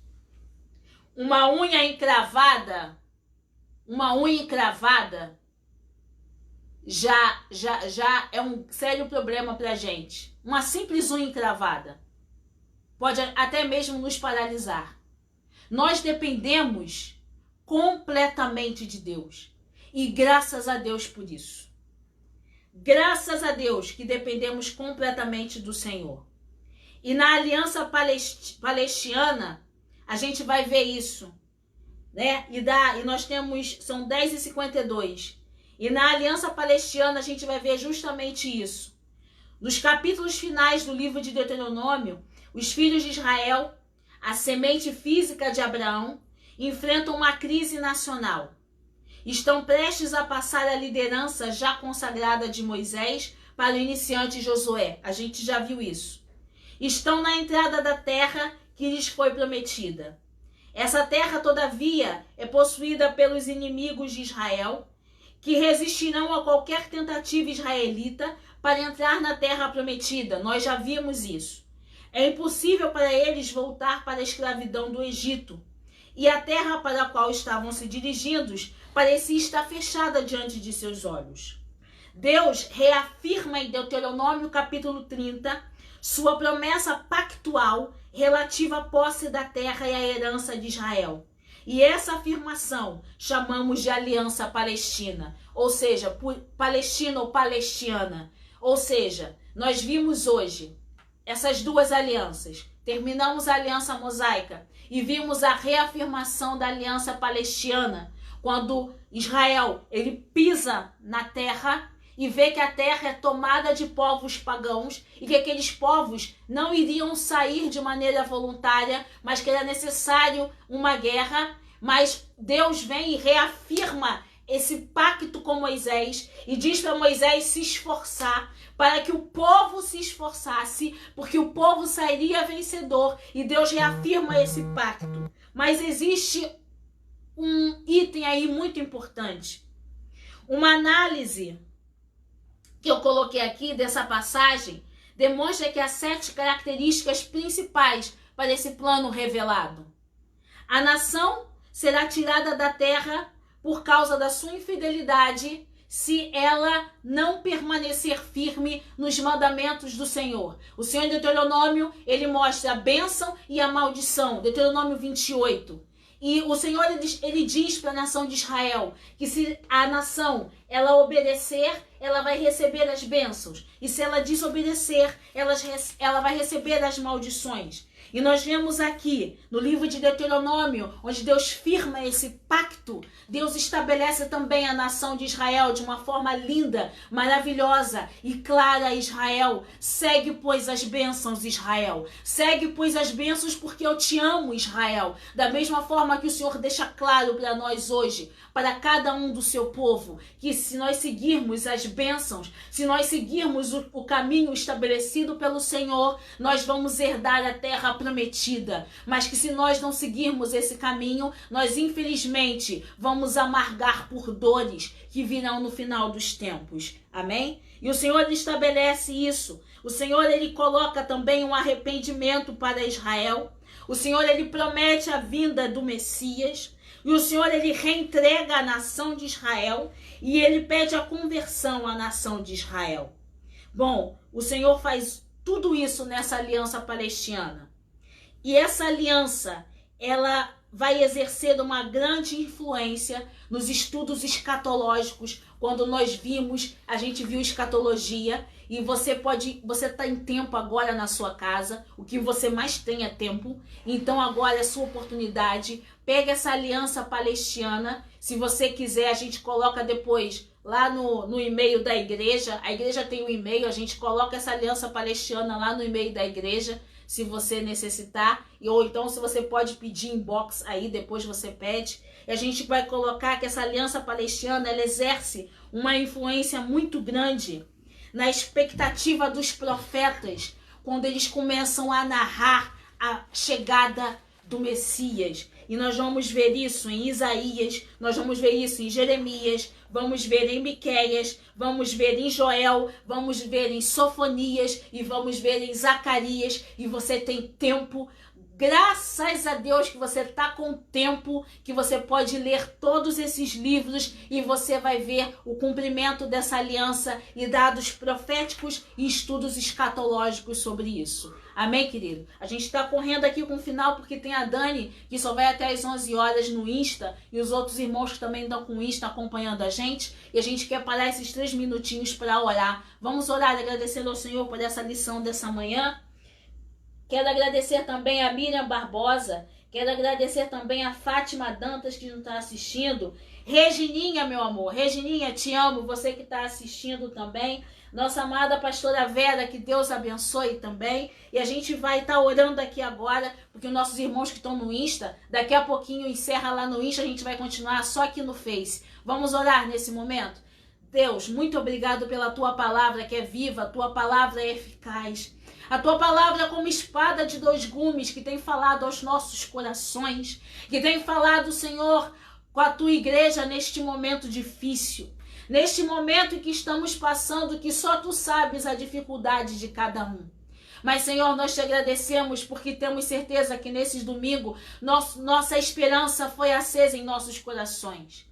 Uma unha encravada já é um sério problema pra gente. Uma simples unha encravada pode até mesmo nos paralisar. Nós dependemos completamente de Deus. E graças a Deus por isso. Graças a Deus que dependemos completamente do Senhor. E na aliança palestina, a gente vai ver isso, né? E nós temos, são 10:52. E na aliança palestina a gente vai ver justamente isso. Nos capítulos finais do livro de Deuteronômio, os filhos de Israel, a semente física de Abraão, enfrentam uma crise nacional. Estão prestes a passar a liderança já consagrada de Moisés para o iniciante Josué. A gente já viu isso. Estão na entrada da terra que lhes foi prometida. Essa terra, todavia, é possuída pelos inimigos de Israel, que resistirão a qualquer tentativa israelita para entrar na terra prometida. Nós já vimos isso. É impossível para eles voltar para a escravidão do Egito. E a terra para a qual estavam se dirigindo parecia estar fechada diante de seus olhos. Deus reafirma em Deuteronômio capítulo 30 sua promessa pactual relativa à posse da terra e à herança de Israel. E essa afirmação chamamos de aliança palestina, ou seja, palestina ou palestiana. Ou seja, nós vimos hoje essas duas alianças. Terminamos a aliança mosaica e vimos a reafirmação da aliança palestina, quando Israel ele pisa na terra e vê que a terra é tomada de povos pagãos e que aqueles povos não iriam sair de maneira voluntária, mas que era necessário uma guerra. Mas Deus vem e reafirma esse pacto com Moisés e diz para Moisés se esforçar para que o povo se esforçasse, porque o povo sairia vencedor, e Deus reafirma esse pacto. Mas existe um item aí muito importante. Uma análise que eu coloquei aqui dessa passagem demonstra que há 7 características principais para esse plano revelado. A nação será tirada da terra por causa da sua infidelidade, se ela não permanecer firme nos mandamentos do Senhor. O Senhor em Deuteronômio, ele mostra a bênção e a maldição. Deuteronômio 28. E o Senhor, ele diz para a nação de Israel que se a nação ela obedecer, ela vai receber as bênçãos. E se ela desobedecer, ela vai receber as maldições. E nós vemos aqui, no livro de Deuteronômio, onde Deus firma esse pacto, Deus estabelece também a nação de Israel de uma forma linda, maravilhosa e clara a Israel. Segue, pois, as bênçãos, Israel. Segue, pois, as bênçãos, porque eu te amo, Israel. Da mesma forma que o Senhor deixa claro para nós hoje, para cada um do seu povo, que se nós seguirmos as bênçãos, se nós seguirmos o caminho estabelecido pelo Senhor, nós vamos herdar a terra prometida. Mas que se nós não seguirmos esse caminho, nós infelizmente vamos amargar por dores que virão no final dos tempos. Amém? E o Senhor ele estabelece isso. O Senhor ele coloca também um arrependimento para Israel. O Senhor ele promete a vinda do Messias. E o Senhor ele reentrega a nação de Israel e ele pede a conversão à nação de Israel. Bom, o Senhor faz tudo isso nessa aliança palestina. E essa aliança, ela vai exercer uma grande influência nos estudos escatológicos. Quando nós vimos, a gente viu escatologia, e você está em tempo agora na sua casa, o que você mais tem é tempo. Então agora é a sua oportunidade. Pega essa aliança palestina. Se você quiser, a gente coloca depois lá no e-mail da igreja. A igreja tem um e-mail, a gente coloca essa aliança palestina lá no e-mail da igreja, se você necessitar. Ou então, se você pode pedir inbox aí, depois você pede. E a gente vai colocar que essa aliança palestina, ela exerce uma influência muito grande na expectativa dos profetas, quando eles começam a narrar a chegada do Messias. E nós vamos ver isso em Isaías, nós vamos ver isso em Jeremias, vamos ver em Miqueias, vamos ver em Joel, vamos ver em Sofonias e vamos ver em Zacarias. E você tem tempo, graças a Deus que você está com tempo, que você pode ler todos esses livros e você vai ver o cumprimento dessa aliança e dados proféticos e estudos escatológicos sobre isso. Amém, querido? A gente está correndo aqui com o final porque tem a Dani, que só vai até as 11 horas no Insta, e os outros irmãos que também estão com o Insta acompanhando a gente, e a gente quer parar esses 3 minutinhos para orar. Vamos orar agradecendo ao Senhor por essa lição dessa manhã. Quero agradecer também a Miriam Barbosa. Quero agradecer também a Fátima Dantas, que não está assistindo. Regininha, meu amor. Regininha, te amo. Você que está assistindo também. Nossa amada pastora Vera, que Deus abençoe também. E a gente vai estar orando aqui agora, porque os nossos irmãos que estão no Insta, daqui a pouquinho encerra lá no Insta, a gente vai continuar só aqui no Face. Vamos orar nesse momento? Deus, muito obrigado pela tua palavra que é viva, a tua palavra é eficaz. A tua palavra é como espada de 2 gumes que tem falado aos nossos corações, que tem falado, Senhor, com a tua igreja neste momento difícil, neste momento em que estamos passando, que só tu sabes a dificuldade de cada um. Mas, Senhor, nós te agradecemos porque temos certeza que nesses domingos nossa esperança foi acesa em nossos corações.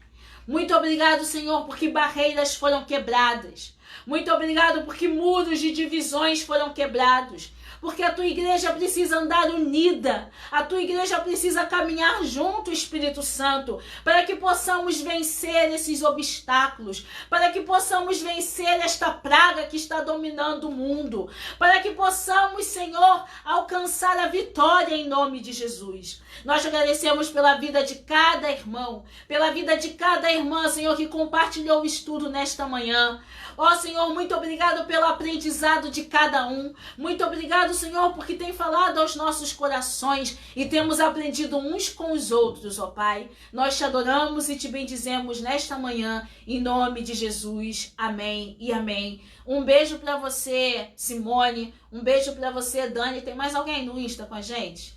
Muito obrigado, Senhor, porque barreiras foram quebradas. Muito obrigado porque muros de divisões foram quebrados. Porque a tua igreja precisa andar unida. A tua igreja precisa caminhar junto, Espírito Santo, para que possamos vencer esses obstáculos, para que possamos vencer esta praga que está dominando o mundo, para que possamos, Senhor, alcançar a vitória em nome de Jesus. Nós te agradecemos pela vida de cada irmão, pela vida de cada irmã, Senhor, que compartilhou o estudo nesta manhã. Ó, Senhor, muito obrigado pelo aprendizado de cada um. Muito obrigado, Senhor, porque tem falado aos nossos corações e temos aprendido uns com os outros, ó Pai. Nós te adoramos e te bendizemos nesta manhã, em nome de Jesus. Amém e amém. Um beijo para você, Simone. Um beijo para você, Dani. Tem mais alguém no Insta com a gente?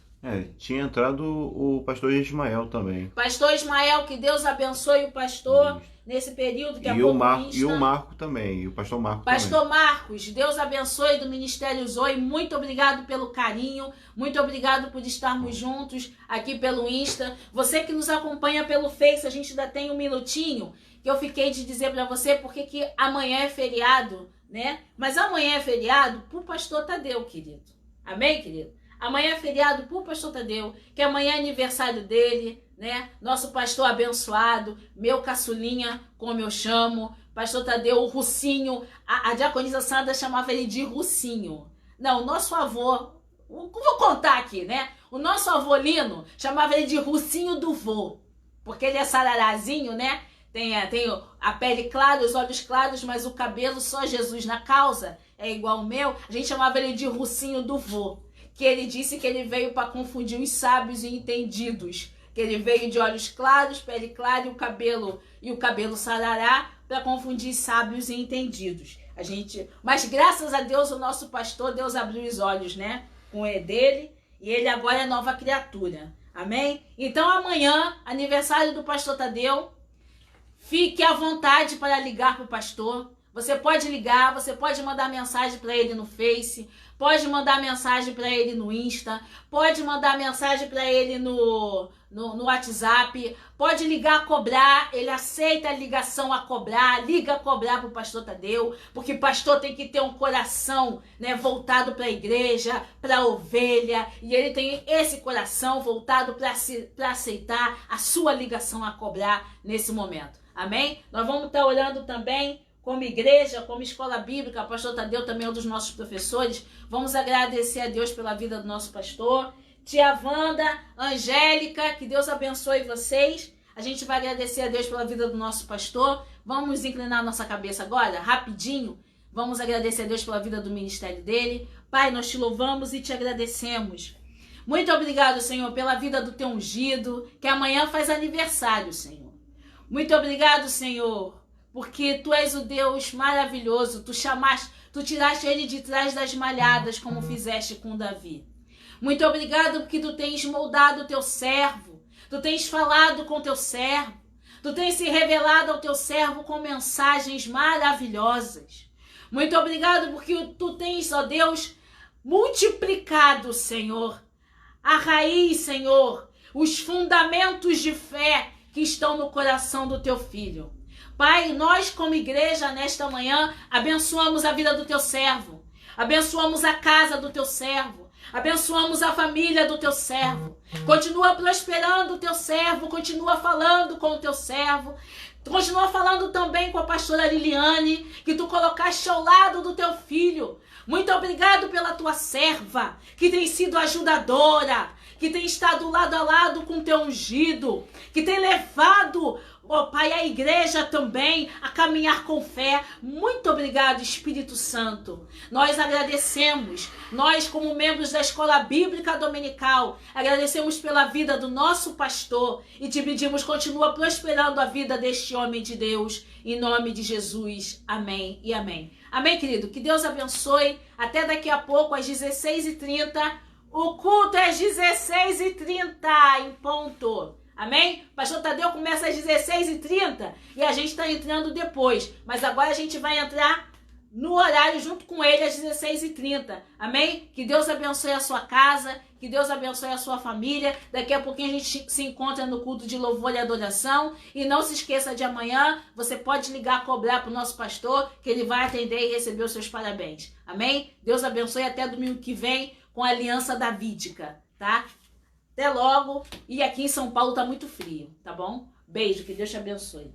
Tinha entrado o pastor Ismael também. Pastor Ismael, que Deus abençoe o pastor nesse período que é pouco E o Marco também, e o pastor Marco Pastor também. Marcos, Deus abençoe do Ministério Zoe, muito obrigado pelo carinho, muito obrigado por estarmos juntos aqui pelo Insta. Você que nos acompanha pelo Face, a gente ainda tem um minutinho que eu fiquei de dizer para você porque que amanhã é feriado, né? Mas amanhã é feriado pro pastor Tadeu, querido. Amém, querido? Amanhã é feriado pro pastor Tadeu, que amanhã é aniversário dele, né? Nosso pastor abençoado, meu caçulinha, como eu chamo, pastor Tadeu, o Russinho. A diaconisa Sandra chamava ele de Russinho. Não, o nosso avô, vou contar aqui, né? O nosso avô Lino chamava ele de Russinho do vô, porque ele é sararazinho, né? Tem a pele clara, os olhos claros, mas o cabelo só Jesus na causa, é igual o meu. A gente chamava ele de Russinho do vô, que ele disse que ele veio para confundir os sábios e entendidos, que ele veio de olhos claros, pele clara e o cabelo sarará para confundir sábios e entendidos. Mas graças a Deus o nosso pastor, Deus abriu os olhos, né, com o dele, e ele agora é nova criatura. Amém? Então amanhã, aniversário do pastor Tadeu, fique à vontade para ligar para o pastor. Você pode ligar, você pode mandar mensagem para ele no Face. pode mandar mensagem para ele no Insta, pode mandar mensagem para ele no WhatsApp, pode ligar a cobrar, ele aceita a ligação a cobrar, liga a cobrar para o pastor Tadeu, porque pastor tem que ter um coração, né, voltado para a igreja, para a ovelha, e ele tem esse coração voltado para aceitar a sua ligação a cobrar nesse momento. Amém? Nós vamos estar orando também como igreja, como escola bíblica. O pastor Tadeu também é um dos nossos professores. Vamos agradecer a Deus pela vida do nosso pastor. Tia Wanda, Angélica, que Deus abençoe vocês. A gente vai agradecer a Deus pela vida do nosso pastor. Vamos inclinar nossa cabeça agora, rapidinho. Vamos agradecer a Deus pela vida do ministério dele. Pai, nós te louvamos e te agradecemos. Muito obrigado, Senhor, pela vida do teu ungido, que amanhã faz aniversário, Senhor. Muito obrigado, Senhor, porque tu és o Deus maravilhoso. Tu tiraste ele de trás das malhadas, como fizeste com Davi. Muito obrigado porque tu tens moldado o teu servo, tu tens falado com o teu servo, tu tens se revelado ao teu servo com mensagens maravilhosas. Muito obrigado porque tu tens, ó Deus, multiplicado, Senhor, a raiz, Senhor, os fundamentos de fé que estão no coração do teu filho. Pai, nós como igreja nesta manhã abençoamos a vida do teu servo, abençoamos a casa do teu servo, abençoamos a família do teu servo. Continua prosperando o teu servo, continua falando com o teu servo, continua falando também com a pastora Liliane, que tu colocaste ao lado do teu filho. Muito obrigado pela tua serva, que tem sido ajudadora, que tem estado lado a lado com o teu ungido, que tem levado, ó Pai, a igreja também a caminhar com fé. Muito obrigado, Espírito Santo. Nós agradecemos, nós como membros da Escola Bíblica Dominical, agradecemos pela vida do nosso pastor e te pedimos, continua prosperando a vida deste homem de Deus, em nome de Jesus. Amém e amém. Amém, querido? Que Deus abençoe. Até daqui a pouco, às 16h30. O culto é às 16h30 em ponto. Amém? Pastor Tadeu começa às 16h30 e a gente está entrando depois. Mas agora a gente vai entrar no horário junto com ele às 16h30. Amém? Que Deus abençoe a sua casa, que Deus abençoe a sua família. Daqui a pouquinho a gente se encontra no culto de louvor e adoração. E não se esqueça de amanhã, você pode ligar, cobrar para o nosso pastor, que ele vai atender e receber os seus parabéns. Amém? Deus abençoe até domingo que vem com a aliança davídica, tá? Até logo. E aqui em São Paulo tá muito frio, tá bom? Beijo, que Deus te abençoe.